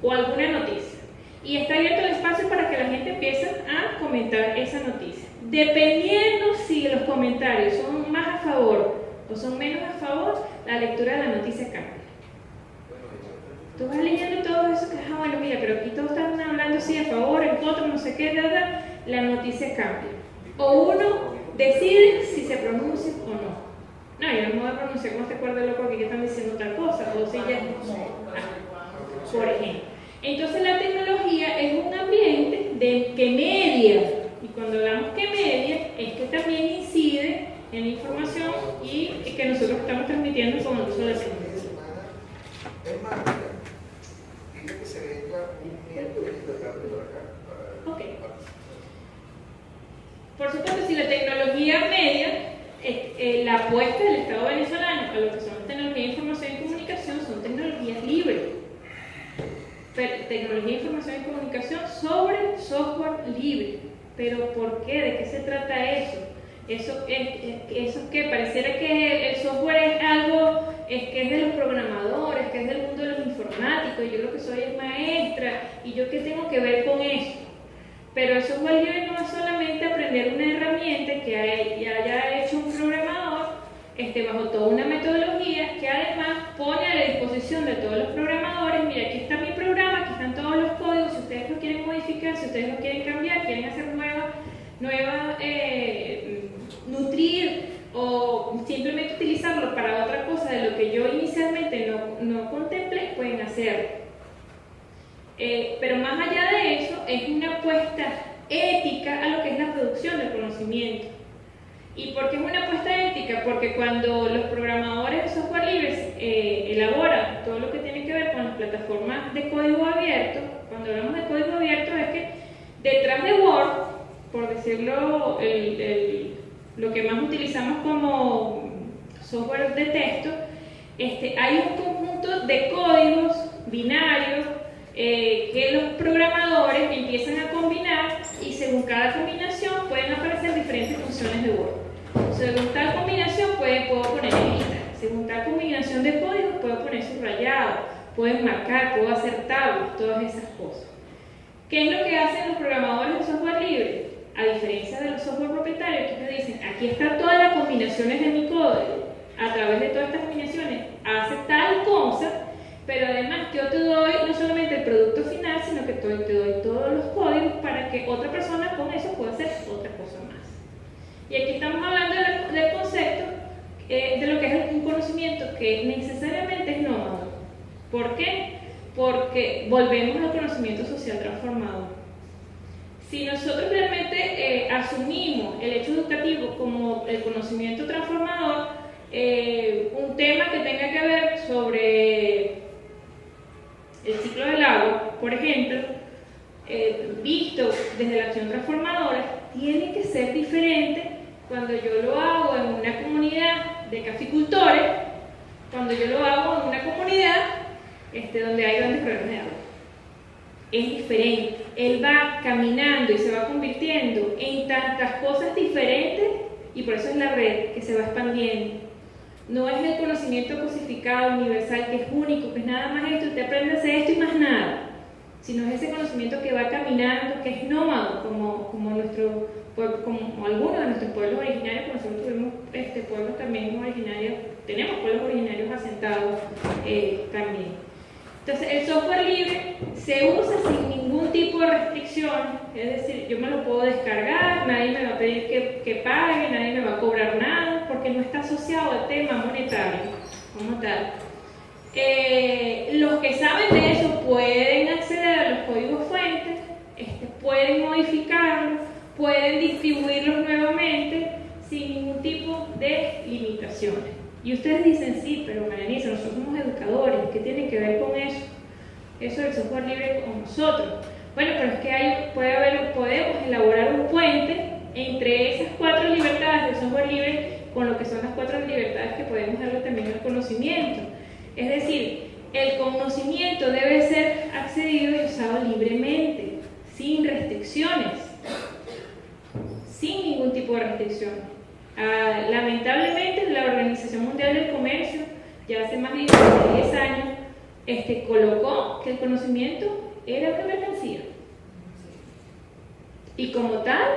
o alguna noticia. Y está abierto el espacio para que la gente empiece a comentar esa noticia. Dependiendo si los comentarios son más a favor o son menos a favor, la lectura de la noticia cambia. Tú vas leyendo todo eso que, bueno, mira, pero aquí todos están hablando así a favor, en contra, no sé qué, la noticia cambia. O uno decide si se pronuncia o no. No, yo no me voy a pronunciar con este cuerdo loco aquí que están diciendo tal cosa, o si ya por ejemplo. Entonces la tecnología es un ambiente que media, y cuando hablamos que media, es que también incide en la información y que nosotros estamos transmitiendo con el uso de la tecnología. Es más, dile que se venga un miembro de por acá. Ok. Por supuesto, si la tecnología media, la apuesta del Estado venezolano a lo que son tecnologías de información y comunicación son tecnologías libres. Tecnología de información y comunicación sobre software libre. ¿Pero por qué? ¿De qué se trata eso? Eso que pareciera que el software es algo que es de los programadores, que es del mundo de los informáticos, y yo lo que soy es maestra, y yo qué tengo que ver con eso. Pero el software libre no es solamente aprender una herramienta que haya hecho un programador bajo toda una metodología que además pone a la disposición de todos los programadores, mira, aquí está mi programa, aquí están todos los códigos, si ustedes lo quieren modificar, si ustedes lo quieren cambiar, quieren hacer nutrir o simplemente utilizarlo para otra cosa de lo que yo inicialmente no contemplé, pueden hacerlo. Pero más allá de eso, es una apuesta ética a lo que es la producción del conocimiento. ¿Y por qué es una apuesta ética? Porque cuando los programadores de software libres elaboran todo lo que tiene que ver con las plataformas de código abierto, cuando hablamos de código abierto es que detrás de Word, por decirlo, lo que más utilizamos como software de texto, hay un conjunto de códigos binarios que los programadores empiezan a combinar y según cada combinación pueden aparecer diferentes funciones de Word. Según tal combinación puedo poner lista, según tal combinación de códigos puedo poner subrayado, puedo marcar, puedo hacer tablas, todas esas cosas. ¿Qué es lo que hacen los programadores de software libre? A diferencia de los software propietarios, que te dicen, aquí están todas las combinaciones de mi código, a través de todas estas combinaciones hace tal cosa, pero además yo te doy no solamente el producto final, sino que te doy todos los códigos para que otra persona con eso pueda hacer otra cosa más. Y aquí estamos hablando del concepto de lo que es un conocimiento que necesariamente es nómada. ¿Por qué? Porque volvemos al conocimiento social transformador. Si nosotros realmente asumimos el hecho educativo como el conocimiento transformador, un tema que tenga que ver sobre el ciclo del agua, por ejemplo, visto desde la acción transformadora, tiene que ser diferente cuando yo lo hago en una comunidad de caficultores, cuando yo lo hago en una comunidad donde hay grandes problemas de agua. Es diferente. él va caminando y se va convirtiendo en tantas cosas diferentes, y por eso es la red que se va expandiendo. No es el conocimiento cosificado, universal, que es único, que es nada más esto, usted aprende a hacer esto y más nada, sino es ese conocimiento que va caminando, que es nómado, como algunos de nuestros pueblos originarios, como nosotros tuvimos pueblos también originarios, tenemos pueblos originarios asentados también. Entonces, el software libre se usa sin ningún tipo de restricción, es decir, yo me lo puedo descargar, nadie me va a pedir que pague, nadie me va a cobrar nada, porque no está asociado al tema monetario como tal. Los que saben de eso pueden acceder a los códigos fuentes, pueden modificarlos, pueden distribuirlos nuevamente sin ningún tipo de limitaciones. Y ustedes dicen, sí, pero Marianisa, nosotros somos educadores, ¿qué tiene que ver con eso? Eso del software libre con nosotros. Bueno, pero es que podemos elaborar un puente entre esas 4 libertades del software libre con lo que son las 4 libertades que podemos darle también al conocimiento. Es decir, el conocimiento debe ser accedido y usado libremente, sin restricciones, sin ningún tipo de restricción. Lamentablemente, la Organización Mundial del Comercio, ya hace más de 10 años, colocó que el conocimiento era una mercancía. Y como tal,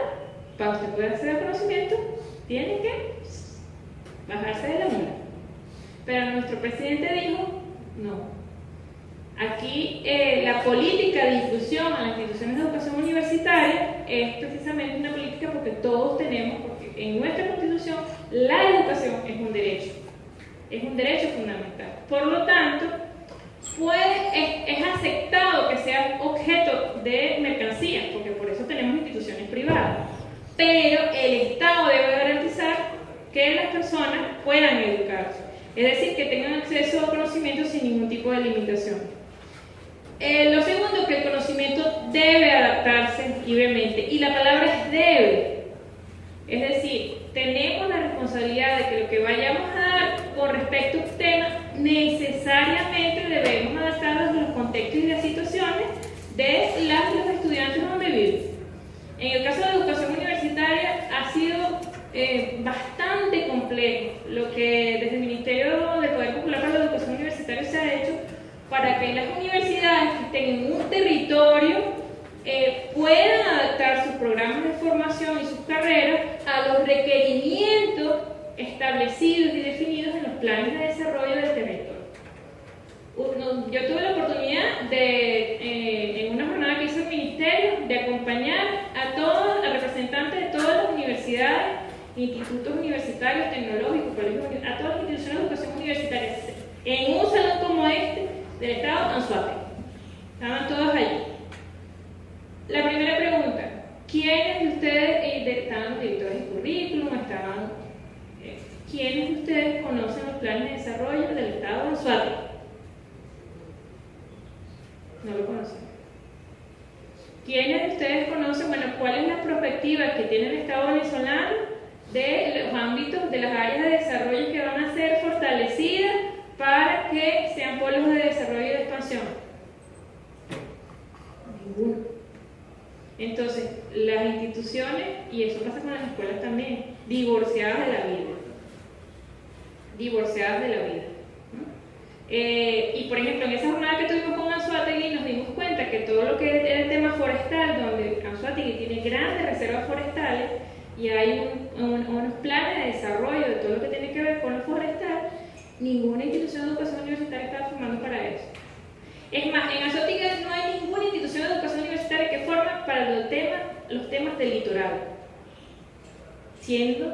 para usted poder acceder al conocimiento, tiene que bajarse de la mula. Pero nuestro presidente dijo, no. Aquí la política de inclusión a las instituciones de educación universitaria es precisamente una política porque todos tenemos, porque en nuestra Constitución la educación es un derecho fundamental. Por lo tanto, es aceptado que sea objeto de mercancía, porque por eso tenemos instituciones privadas. Pero el Estado debe garantizar que las personas puedan educarse, es decir, que tengan acceso a conocimiento sin ningún tipo de limitación. Lo segundo, que el conocimiento debe adaptarse libremente, y la palabra es debe. Es decir, tenemos la responsabilidad de que lo que vayamos a dar con respecto a un tema necesariamente debemos adaptarnos a los contextos y las situaciones de los estudiantes donde viven. En el caso de la educación universitaria ha sido bastante complejo lo que desde el Ministerio del Poder Popular para la Educación Universitaria se ha hecho para que las universidades que estén en un territorio puedan adaptar sus programas de formación y sus carreras a los requerimientos establecidos y definidos en los planes de desarrollo del territorio. Yo tuve la oportunidad en una jornada que hizo el Ministerio, de acompañar a representantes de todas las universidades, institutos universitarios, tecnológicos, colegios, a todas las instituciones de educación universitaria, en un salón como este del estado Anzoátegui. Estaban todos allí. La primera pregunta: ¿quiénes de ustedes, estaban los directores de currículum, quiénes de ustedes conocen los planes de desarrollo del estado Anzoátegui? No lo conocen. ¿Quiénes de ustedes conocen, cuál es la perspectiva que tiene el estado venezolano de los ámbitos, de las áreas de desarrollo que van a ser fortalecidas para que sean polos de desarrollo y de expansión? Ninguno. Entonces, las instituciones, y eso pasa con las escuelas también, divorciadas de la vida. Divorciadas de la vida. Y por ejemplo, en esa jornada que tuvimos con Anzoátegui nos dimos cuenta que todo lo que es el tema forestal, donde Anzoátegui tiene grandes reservas forestales y hay unos planes de desarrollo de todo lo que tiene que ver con lo forestal, ninguna institución de educación universitaria estaba formando para eso. Es más, en Anzoátegui no hay ninguna institución de educación universitaria que forma para los temas del litoral,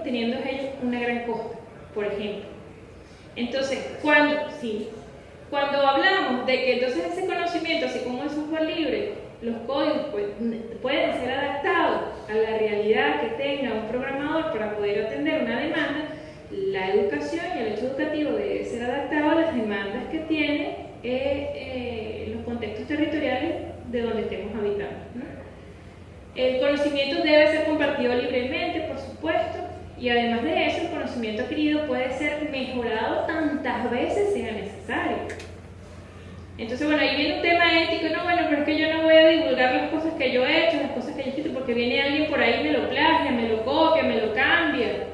teniendo ellos una gran costa, por ejemplo. Entonces, cuando hablamos de que entonces ese conocimiento, así como el software libre, los códigos pueden ser adaptados a la realidad que tenga un programador para poder atender una demanda, la educación y el hecho educativo debe ser adaptado a las demandas que tiene los contextos territoriales de donde estemos habitando, ¿no? El conocimiento debe ser compartido libremente, por supuesto, y además de eso, el conocimiento adquirido puede ser mejorado tantas veces sea necesario. Entonces, bueno, ahí viene un tema ético, no, bueno, pero es que yo no voy a divulgar las cosas que yo he hecho, las cosas que yo he escrito, porque viene alguien por ahí y me lo plagia, me lo copia, me lo cambia.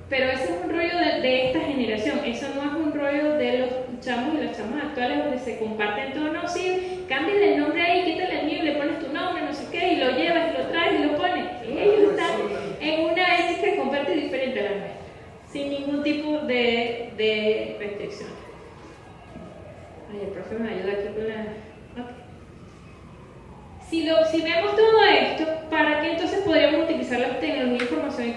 Pero ese es un rollo de esta generación, eso no es un rollo de los chamos y las chamas actuales donde se comparten todo, no, sí, cámbiale el nombre ahí, quítale el mío, le pones tu nombre, no sé qué, y lo llevas, y lo traes, y lo pones. Ellos están en una ética que comparte diferente a la nuestra, sin ningún tipo de restricción. Ay, el profe me ayuda aquí con la... Okay. Si vemos todo esto, ¿para qué entonces podríamos utilizar las tecnologías de información y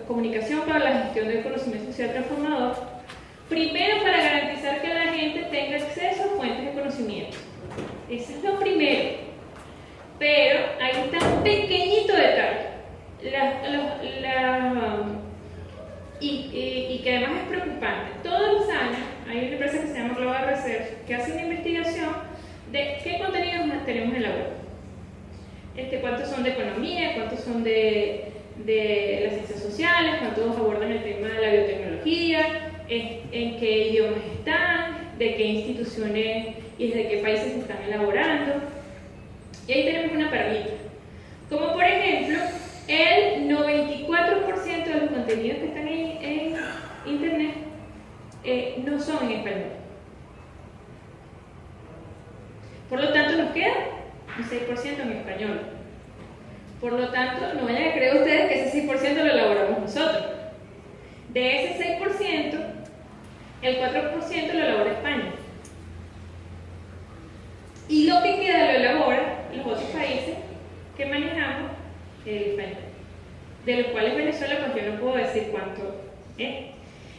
comunicación para la gestión del conocimiento social transformador? Primero, para garantizar que la gente tenga acceso a fuentes de conocimiento. Eso es lo primero. Pero ahí está un pequeñito detalle. Y que además es preocupante. Todos los años hay una empresa que se llama Global Research que hace una investigación de qué contenidos tenemos en la web. Cuántos son de economía, cuántos son de las ciencias sociales, cuántos abordan el tema de la biotecnología, en qué idiomas están, de qué instituciones y desde qué países se están elaborando. Y ahí tenemos una perlita. Como por ejemplo, el 94% de los contenidos que están en internet no son en español. Por lo tanto, nos queda un 6% en español. Por lo tanto, no vayan a creer ustedes que ese 6% lo elaboramos nosotros. De ese 6%, el 4% lo elabora España. Y lo que queda lo elaboran los otros países que manejamos el español, de los cuales Venezuela, pues yo no puedo decir cuánto es.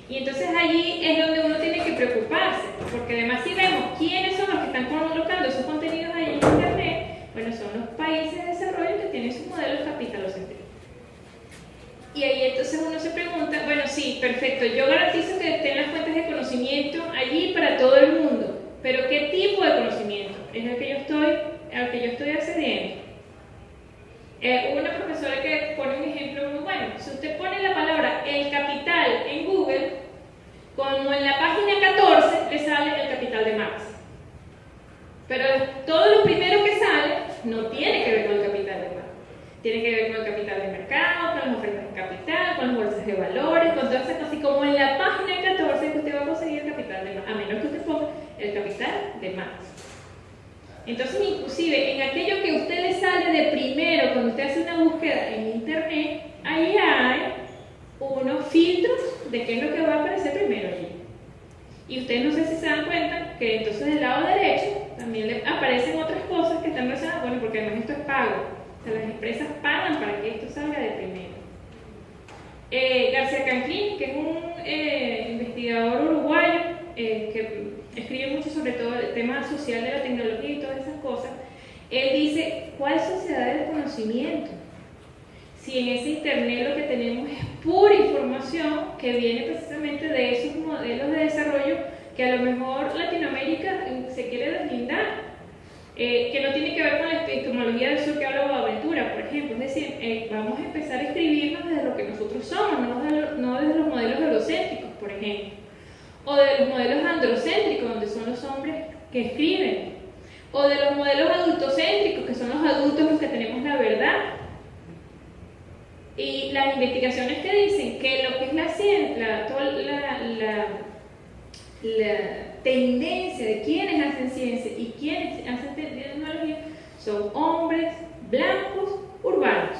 Y entonces allí es donde uno tiene que preocuparse, porque además si vemos quiénes son los que están colocando esos contenidos ahí en internet, bueno, son los países de desarrollo que tienen sus modelos capitalocéntricos. Y ahí entonces uno se pregunta, bueno, sí, perfecto, yo garantizo que estén las fuentes de conocimiento allí para todo el mundo, pero ¿qué tipo de conocimiento es al que yo estoy accediendo? Una profesora que pone un ejemplo muy bueno. Si usted pone la palabra el capital en Google, como en la página 14 le sale el capital de Marx. Pero todo lo primero que sale no tiene que ver con el capital de Marx. Tiene que ver con el capital de mercado, con las ofertas de capital, con las bolsas de valores, con todas esas cosas. Y como en la página 14 que usted va a conseguir el capital de Marx, a menos que usted ponga el capital de Marx. Entonces, inclusive, en aquello que a usted le sale de primero, cuando usted hace una búsqueda en internet, ahí hay unos filtros de qué es lo que va a aparecer primero allí. Y ustedes no sé si se dan cuenta que entonces del lado derecho también le aparecen otras cosas que están relacionadas, bueno, porque además esto es pago. O sea, las empresas pagan para que esto salga de primero. García Canclín, que es un investigador uruguayo, que escribe mucho sobre todo el tema social de la tecnología y todas esas cosas, él dice, ¿cuál sociedad del conocimiento? Si en ese internet lo que tenemos es pura información que viene precisamente de esos modelos de desarrollo que a lo mejor Latinoamérica se quiere deslindar, que no tiene que ver con la epistemología del sur que habla Boaventura, por ejemplo. Es decir, vamos a empezar a escribirnos desde lo que nosotros somos, no desde los modelos eurocéntricos, por ejemplo. O de los modelos androcéntricos, donde son los hombres que escriben, o de los modelos adultocéntricos, que son los adultos los que tenemos la verdad. Y las investigaciones que dicen que lo que es la ciencia, toda la tendencia de quienes hacen ciencia y quienes hacen tecnología son hombres blancos, urbanos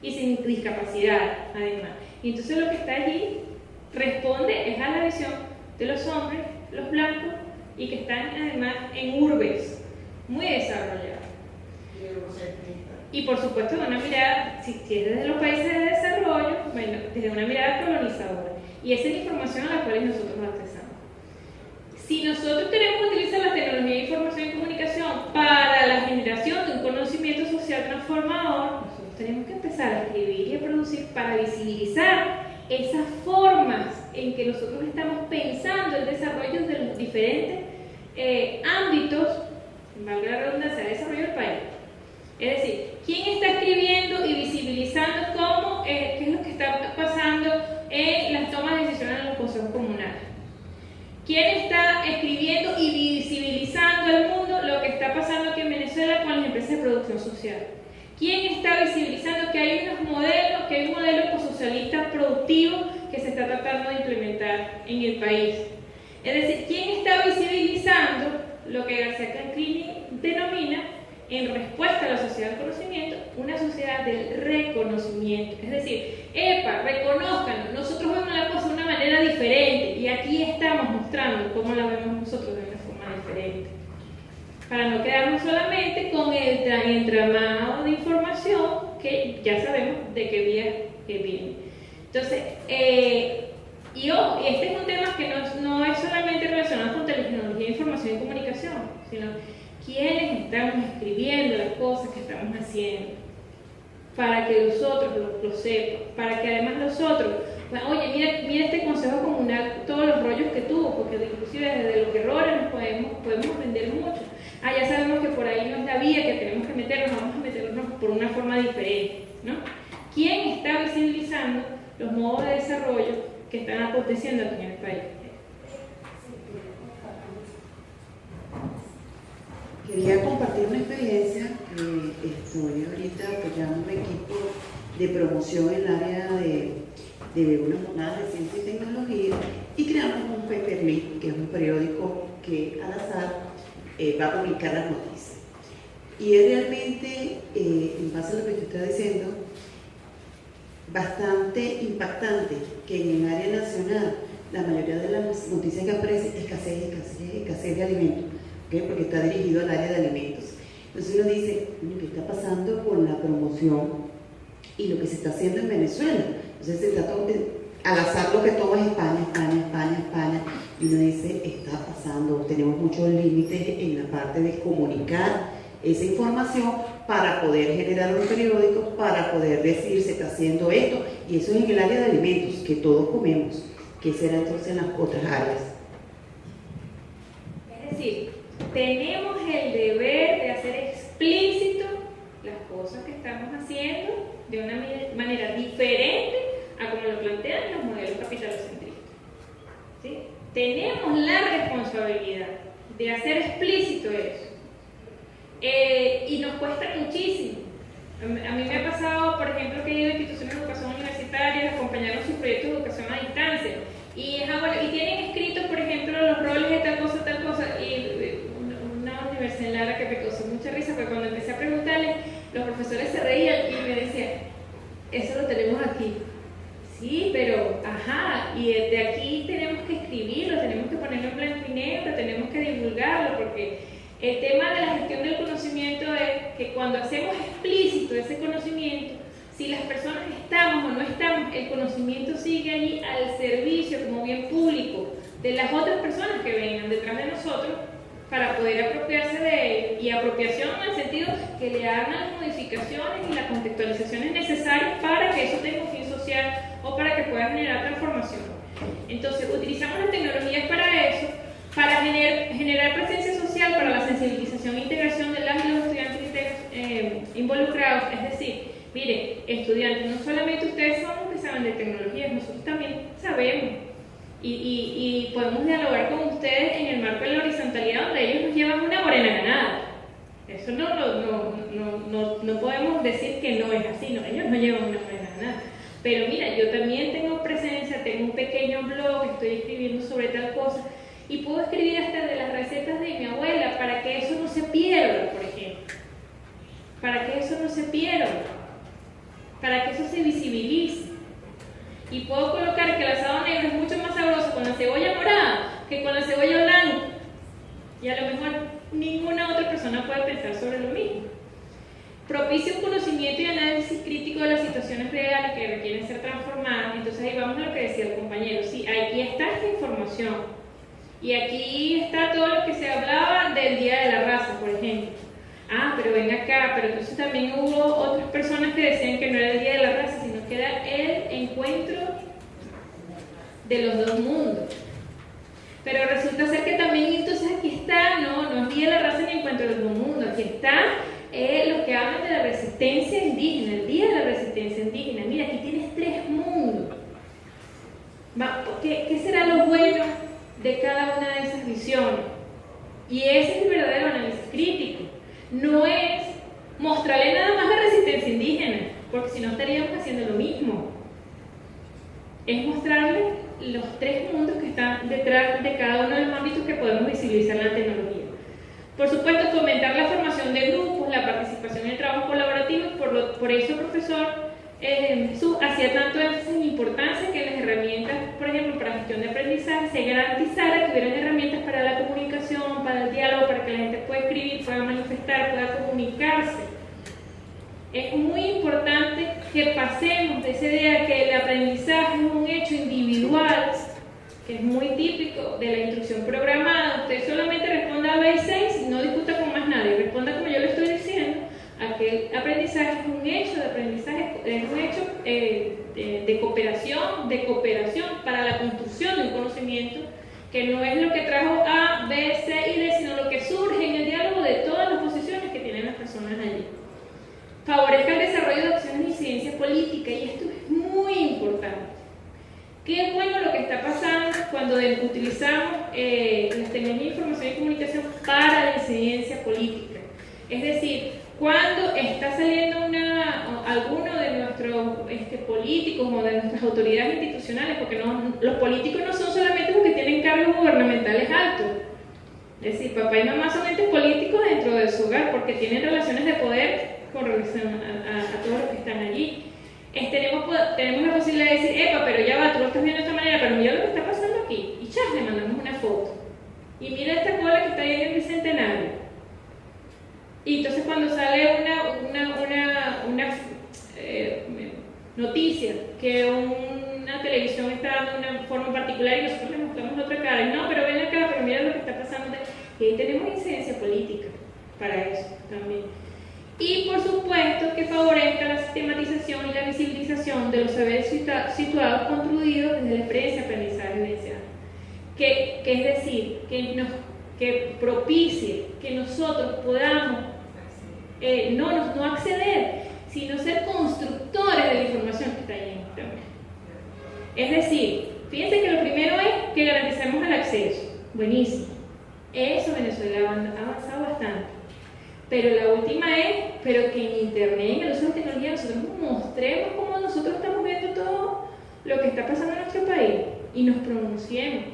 y sin discapacidad, además. Y entonces lo que está allí responde es a la visión de los hombres, los blancos, y que están además en urbes muy desarrolladas. Y por supuesto de una mirada, si es desde los países de desarrollo, bueno, desde una mirada colonizadora. Y esa es la información a la cual nosotros accesamos. Si nosotros queremos utilizar la tecnología de información y comunicación para la generación de un conocimiento social transformador, nosotros tenemos que empezar a escribir y a producir para visibilizar esas formas en que nosotros estamos pensando el desarrollo de los diferentes ámbitos, valga la redundancia, de desarrollo del país. Es decir, ¿quién está escribiendo y visibilizando cómo, qué es lo que está pasando en las tomas de decisiones en los consejos comunales? ¿Quién está escribiendo y visibilizando al mundo social? ¿Quién está visibilizando que hay unos modelos, que hay un modelo ecosocialista productivo que se está tratando de implementar en el país? Es decir, ¿quién está visibilizando lo que García Canclini denomina, en respuesta a la sociedad del conocimiento, una sociedad del reconocimiento? Es decir, reconózcanos, nosotros vemos la cosa de una manera diferente y aquí estamos mostrando cómo la vemos nosotros de una forma diferente, para no quedarnos solamente con el entramado de información que ya sabemos de qué vía que viene. Entonces, y este es un tema que no es solamente relacionado con tecnología de información y comunicación, sino quiénes estamos escribiendo las cosas que estamos haciendo, para que los otros lo sepan, para que además los otros, oye, mira este consejo comunal, todos los rollos que tuvo, porque inclusive desde los errores nos podemos aprender mucho. Ya sabemos que por ahí no es la vía que tenemos que meternos, vamos a meternos por una forma diferente, ¿no? ¿Quién está visibilizando los modos de desarrollo que están aconteciendo aquí en el país? Quería compartir una experiencia que estoy ahorita apoyando un equipo de promoción en el área de una jornada de ciencia y tecnología y creamos un paperlink, que es un periódico que al azar va a publicar las noticias. Y es realmente, en base a lo que tú estás diciendo, bastante impactante que en el área nacional la mayoría de las noticias que aparecen es escasez de alimentos, ¿okay? Porque está dirigido al área de alimentos. Entonces uno dice, ¿qué está pasando con la promoción y lo que se está haciendo en Venezuela? Entonces se está al azar lo que toma es España, y uno dice, está pasando, tenemos muchos límites en la parte de comunicar esa información para poder generar un periódico, para poder decir se está haciendo esto, y eso es en el área de alimentos, que todos comemos. ¿Qué será entonces en las otras áreas? Es decir, tenemos el deber de hacer explícito las cosas que estamos haciendo de una manera diferente a como lo plantean los modelos capitalocentristas, ¿sí? Tenemos la responsabilidad de hacer explícito eso. Y nos cuesta muchísimo. A mí me ha pasado, por ejemplo, que he ido a instituciones de educación universitaria, acompañaron sus proyectos de educación a distancia. Y tienen escritos, por ejemplo, los roles de tal cosa. Y una universidad en Lara que me causó mucha risa, porque cuando empecé a preguntarles, los profesores se reían y me decían, eso lo tenemos aquí. Sí, pero, y de aquí tenemos que escribirlo, tenemos que ponerlo en blanco y negro, tenemos que divulgarlo, porque el tema de la gestión del conocimiento es que cuando hacemos explícito ese conocimiento, si las personas estamos o no estamos, el conocimiento sigue allí al servicio como bien público de las otras personas que vengan detrás de nosotros para poder apropiarse de él. Y apropiación en el sentido que le hagan las modificaciones y las contextualizaciones necesarias para que eso tenga un fin social o para que pueda generar transformación. Entonces, utilizamos las tecnologías para eso, para generar presencia social, para la sensibilización e integración de las y los estudiantes involucrados. Es decir, miren, estudiantes, no solamente ustedes son los que saben de tecnologías, nosotros también sabemos. Y podemos dialogar con ustedes en el marco de la horizontalidad, donde ellos nos llevan una morena ganada. Eso no podemos decir que no es así, no, ellos no llevan una morena ganada. Pero mira, yo también tengo presencia, tengo un pequeño blog, estoy escribiendo sobre tal cosa, y puedo escribir hasta de las recetas de mi abuela para que eso no se pierda, por ejemplo. Para que eso no se pierda, para que eso se visibilice. Y puedo colocar que el asado negro es mucho más sabroso con la cebolla morada que con la cebolla blanca. Y a lo mejor ninguna otra persona puede pensar sobre lo mismo. Propicia un conocimiento y análisis crítico de las situaciones reales que requieren ser transformadas. Entonces ahí vamos a lo que decía el compañero. Sí, aquí está esta información. Y aquí está todo lo que se hablaba del Día de la Raza, por ejemplo. Pero ven acá, pero entonces también hubo otras personas que decían que no era el Día de la Raza, sino que era el encuentro de los dos mundos. Pero resulta ser que también entonces aquí está, no es Día de la Raza ni encuentro de los dos mundos, aquí está lo que hablan de la resistencia indígena, el Día de la Resistencia Indígena. Mira, aquí tienes 3 mundos. ¿Qué será lo bueno de cada una de esas visiones? Y ese es el verdadero análisis crítico. No es mostrarle si no estaríamos haciendo lo mismo. Es mostrarles los tres mundos que están detrás de cada uno de los ámbitos que podemos visibilizar en la tecnología. Por supuesto, fomentar la formación de grupos, la participación en el trabajo colaborativo, por eso el profesor hacía tanto énfasis en la importancia que las herramientas, por ejemplo, para gestión de aprendizaje, se garantizara que hubieran herramientas para la comunicación, para el diálogo, para que la gente pueda escribir, pueda manifestar, pueda comunicarse. Es muy importante que pasemos de esa idea que el aprendizaje es un hecho individual, que es muy típico de la instrucción programada. Usted solamente responda a B6 y no discuta con más nadie, responda como yo le estoy diciendo, a que el aprendizaje es un hecho de aprendizaje, es un hecho de cooperación para la construcción de un conocimiento que no es lo que trajo A, B, C y D, sino lo que surge en el diálogo de todas las posiciones que tienen las personas allí. Favorezca el desarrollo de acciones de incidencia política, y esto es muy importante. Qué bueno lo que está pasando cuando utilizamos las tecnologías de información y comunicación para la incidencia política. Es decir, cuando está saliendo alguno de nuestros políticos o de nuestras autoridades institucionales, porque los políticos no son solamente los que tienen cargos gubernamentales altos. Es decir, papá y mamá son entes políticos dentro de su hogar porque tienen relaciones de poder con relación a todos los que están allí. Tenemos la posibilidad de decir, epa, pero ya va, tú lo estás viendo de esta manera, pero mira lo que está pasando aquí. Y ya le mandamos una foto. Y mira esta cola que está ahí en el Bicentenario. Y entonces cuando sale una noticia que una televisión está dando una forma particular y nosotros le mostramos otra cara, y no, pero ven acá, pero mira lo que está pasando. Y ahí tenemos incidencia política para eso también. Y por supuesto que favorezca la sistematización y la visibilización de los saberes situados construidos desde la experiencia aprendizaje vivencial. Que es decir, que propicie que nosotros podamos no acceder, sino ser constructores de la información que está ahí en Internet. Es decir, fíjense que lo primero es que garanticemos el acceso. Buenísimo. Eso Venezuela ha avanzado bastante. Pero la última es, pero que en Internet, en el uso de tecnología, nosotros mostremos cómo nosotros estamos viendo todo lo que está pasando en nuestro país y nos pronunciemos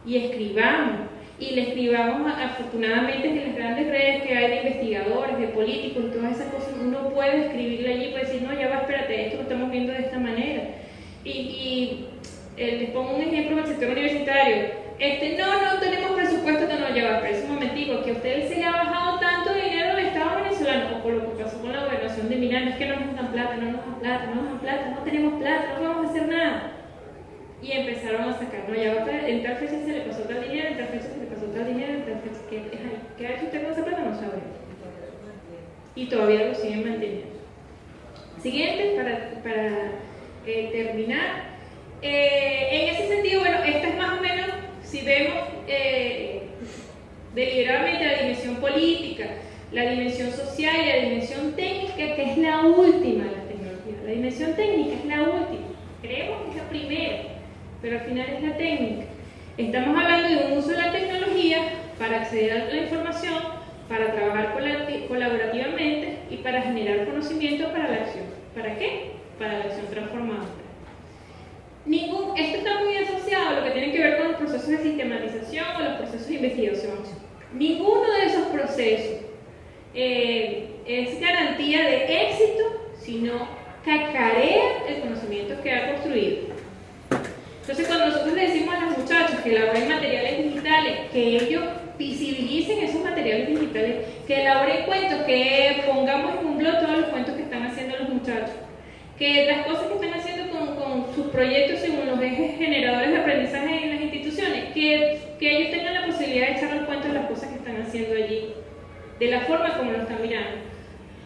y escribamos. Y le escribamos, afortunadamente, en las grandes redes que hay de investigadores, de políticos y todas esas cosas, uno puede escribirle allí y puede decir, no, ya va, espérate, esto lo estamos viendo de esta manera. Les pongo un ejemplo del sector universitario. No tenemos presupuesto, no, ya va, pero es un momentico, que a ustedes se le ha bajado tanto dinero al Estado venezolano, o por lo que pasó con la gobernación de Miranda, es que no nos dan plata, no tenemos plata, no vamos a hacer nada. Y empezaron a sacar, no, ya va, en tal fecha se le pasó tal dinero, en tal fecha se le pasó tal dinero, en tal fecha, ¿qué ha hecho usted con esa plata? No sabemos. Y todavía lo siguen manteniendo. Siguiente, para terminar. En ese sentido, bueno, esta es más o menos, si vemos deliberadamente la dimensión política, la dimensión social y la dimensión técnica, que es la última de la tecnología. La dimensión técnica es la última. Creemos que es la primera, pero al final es la técnica. Estamos hablando de un uso de la tecnología para acceder a la información, para trabajar colaborativamente y para generar conocimiento para la acción. ¿Para qué? Para la acción transformadora. Esto está muy asociado a lo que tiene que ver con los procesos de sistematización o los procesos de investigación. Ninguno de esos procesos es garantía de éxito, sino cacarea el conocimiento que ha construido. Entonces, cuando nosotros le decimos a los muchachos que elaboren materiales digitales, que ellos visibilicen esos materiales digitales, que elaboren cuentos, que pongamos en un blog todos los cuentos que están haciendo los muchachos, que las cosas que están haciendo con sus proyectos según los ejes generadores de aprendizaje en las instituciones, que ellos tengan la posibilidad de echar los cuentos de las cosas que están haciendo allí, de la forma como lo están mirando,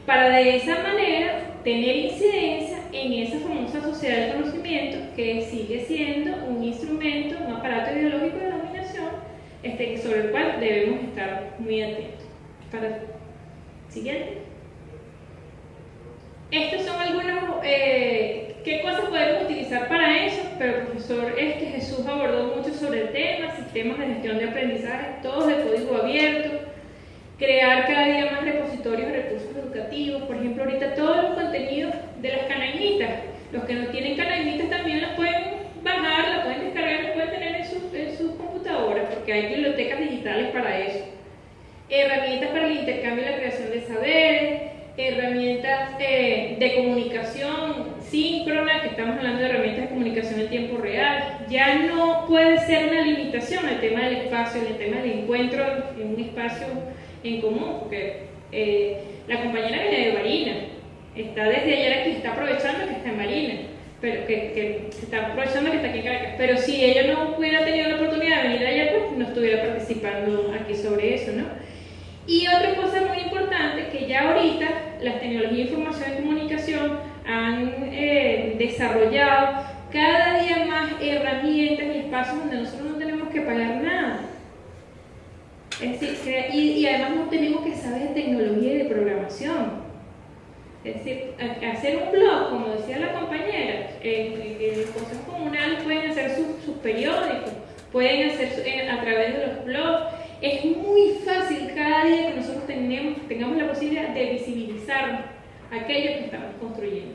para de esa manera tener incidencia en esa famosa sociedad del conocimiento que sigue siendo un instrumento, un aparato ideológico de dominación sobre el cual debemos estar muy atentos. Siguiente. Estos son algunos, ¿qué cosas podemos utilizar para eso? Pero el profesor Jesús abordó mucho sobre el tema, sistemas de gestión de aprendizaje, todos de código abierto, crear cada día más repositorios de recursos educativos. Por ejemplo, ahorita todos los contenidos las canaimitas. Los que no tienen canaimitas también las pueden bajar, las pueden descargar, las pueden tener en sus computadoras, porque hay bibliotecas digitales para eso. Herramientas para el intercambio y la creación de saberes, herramientas de comunicación síncrona, que estamos hablando de herramientas de comunicación en tiempo real. Ya no puede ser una limitación el tema del espacio, el tema del encuentro en un espacio en común, porque la compañera viene de Marina, está desde ayer aquí, está aprovechando que está en Marina, pero que está aprovechando que está aquí en Caracas, pero si ella no hubiera tenido la oportunidad de venir allá, pues no estuviera participando aquí sobre eso, ¿no? Y otra cosa muy importante, que ya ahorita las tecnologías de información y comunicación han desarrollado cada día más herramientas y espacios donde nosotros no tenemos que pagar nada. Es decir, y además no tenemos que saber de tecnología y de programación. Es decir, hacer un blog, como decía la compañera, en el Consejo Comunal pueden hacer sus periódicos, pueden hacer a través de los blogs. Es muy fácil cada día que nosotros tengamos la posibilidad de visibilizar aquello que estamos construyendo.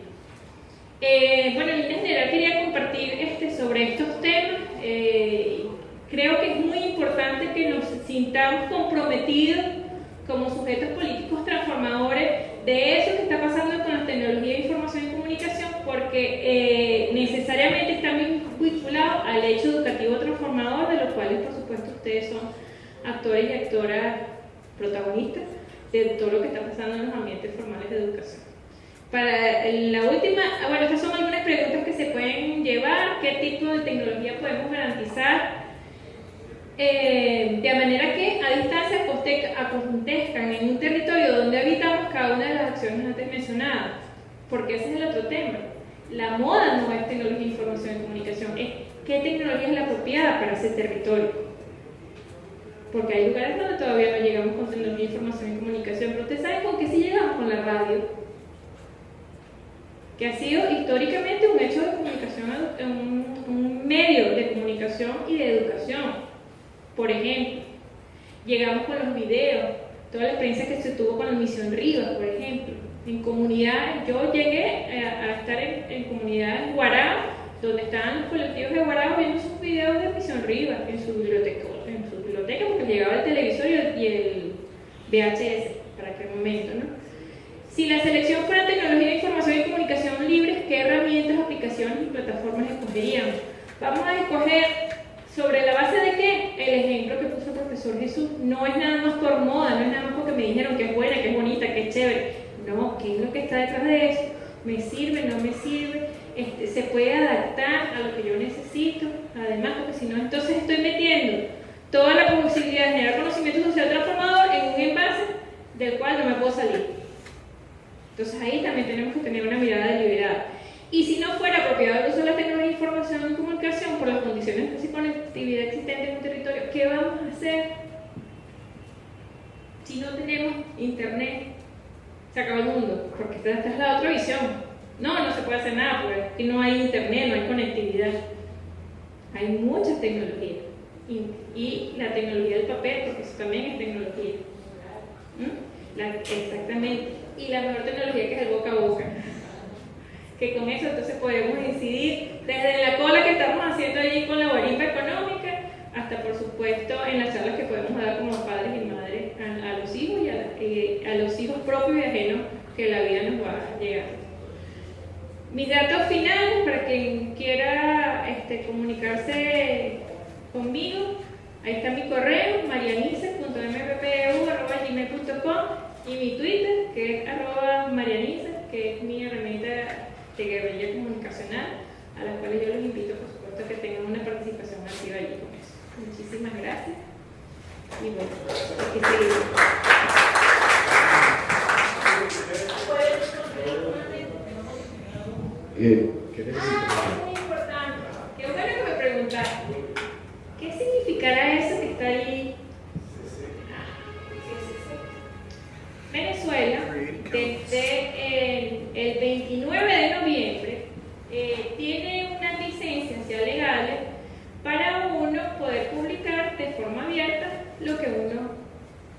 Bueno, en línea general quería compartir sobre estos temas. Creo que es muy importante que nos sintamos comprometidos como sujetos políticos transformadores de eso que está pasando con las tecnologías de información y comunicación, porque necesariamente están vinculados al hecho educativo transformador, de los cuales por supuesto ustedes son actores y actoras protagonistas de todo lo que está pasando en los ambientes formales de educación. Para la última, bueno, estas son algunas preguntas que se pueden llevar. ¿Qué tipo de tecnología podemos garantizar? De manera que a distancia acontezcan en un territorio donde habitamos cada una de las acciones antes mencionadas, porque ese es el otro tema. La moda no es tecnología de información y comunicación, es qué tecnología es la apropiada para ese territorio, porque hay lugares donde todavía no llegamos con tecnología de información y comunicación, pero ustedes saben con qué sí llegamos, con la radio, que ha sido históricamente un hecho de comunicación, un medio de comunicación y de educación. Por ejemplo, llegamos con los videos, toda la experiencia que se tuvo con la Misión Rivas, por ejemplo. En comunidades, yo llegué a estar en comunidades Guarao, donde estaban los colectivos de Guarao viendo sus videos de Misión Rivas en su biblioteca, porque llegaba el televisor y el VHS para aquel momento, ¿no? Si la selección fuera tecnología de información y comunicación libres, ¿qué herramientas, aplicaciones y plataformas escogeríamos? Vamos a escoger sobre la base de que el ejemplo que puso el profesor Jesús no es nada más por moda, no es nada más porque me dijeron que es buena, que es bonita, que es chévere. No, ¿qué es lo que está detrás de eso? ¿Me sirve, no me sirve? ¿Se puede adaptar a lo que yo necesito? Además, porque si no, entonces estoy metiendo toda la posibilidad de generar conocimiento social transformador en un envase del cual no me puedo salir. Entonces ahí también tenemos que tener una mirada deliberada. Y si no fuera apropiado el uso de la tecnología de información y comunicación por las condiciones de conectividad existentes en un territorio, ¿qué vamos a hacer si no tenemos internet? Se acaba el mundo, porque esta es la otra visión. No se puede hacer nada porque no hay internet, no hay conectividad. Hay muchas tecnologías. Y la tecnología del papel, porque eso también es tecnología. Exactamente. Y la mejor tecnología, que es el boca a boca. Que con eso entonces podemos incidir desde la cola que estamos haciendo allí con la guarimba económica, hasta por supuesto en las charlas que podemos dar como padres y madres a los hijos y a los hijos propios y ajenos que la vida nos va a llegar. Mis datos finales para quien quiera comunicarse conmigo, ahí está mi correo, marianice.mppeu@gmail.com, y mi Twitter, que es @marianice, que es mi herramienta de guerrilla comunicacional, a las cuales yo los invito, por supuesto, a que tengan una participación activa allí con eso. Muchísimas gracias. Y bueno, aquí seguimos. Muy importante. Qué bueno que me preguntaste. ¿Qué significará eso que está ahí? Venezuela, desde el 29 de noviembre, tiene unas licencias ya legales para uno poder publicar de forma abierta lo que uno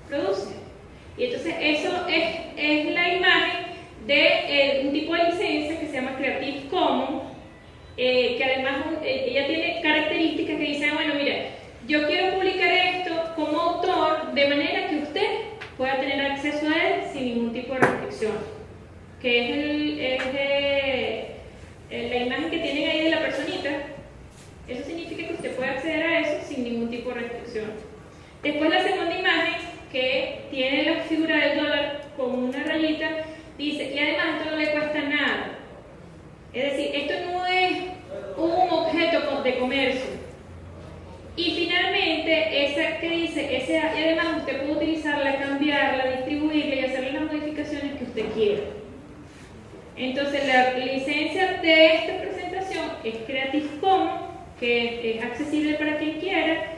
produce. Y entonces eso es la imagen de un tipo de licencia que que es la imagen que tienen ahí de la personita. Eso significa que usted puede acceder a eso sin ningún tipo de restricción. Después la segunda imagen, que tiene la figura del dólar con una rayita, dice, y además esto no le cuesta nada. Es decir, esto no es un objeto de comercio. Y finalmente, esa que dice, y además usted puede utilizarla, cambiarla, distribuirla y hacerle las modificaciones que usted quiera. Entonces, la licencia de esta presentación es Creative Commons, que es accesible para quien quiera.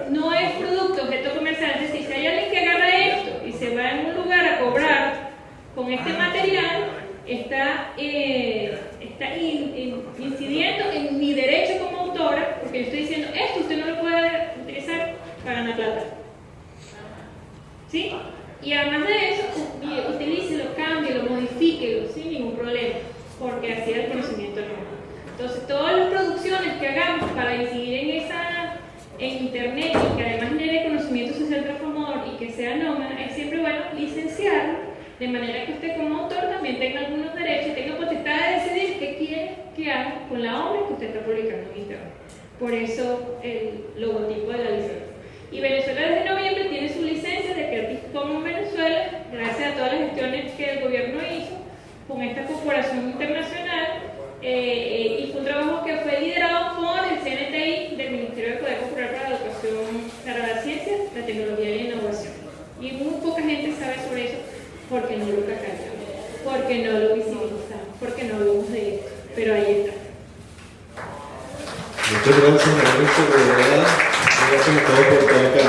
No es producto, objeto comercial. Es decir, si hay alguien que agarra esto y se va en un lugar a cobrar con este material, está incidiendo en mi derecho como autora, porque yo estoy diciendo, esto usted no lo puede utilizar para ganar plata. ¿Sí? Y además de eso, utilícelo, cámbielo, modifíquelo, sin ningún problema, porque así el conocimiento no. Entonces, todas las producciones que hagamos para incidir en internet y que además genere conocimiento social transformador y que sea nómada, es siempre bueno licenciarlo, de manera que usted como autor también tenga algunos derechos y tenga potestad de decidir qué quiere que haga con la obra que usted está publicando en internet. Por eso el logotipo de la licencia. Y Venezuela desde noviembre tiene su licencia de Creative Commons Venezuela, gracias a todas las gestiones que el gobierno hizo con esta corporación internacional. Y fue un trabajo que fue liderado por el CNTI del Ministerio del Poder Popular para la Educación, para la Ciencia, la Tecnología y la Innovación. Y muy poca gente sabe sobre eso porque no lo callamos, porque no lo visibilizamos, porque no hablamos de esto. Pero ahí está. Muchas gracias, Mauricio, de verdad. Gracias a todos por estar acá.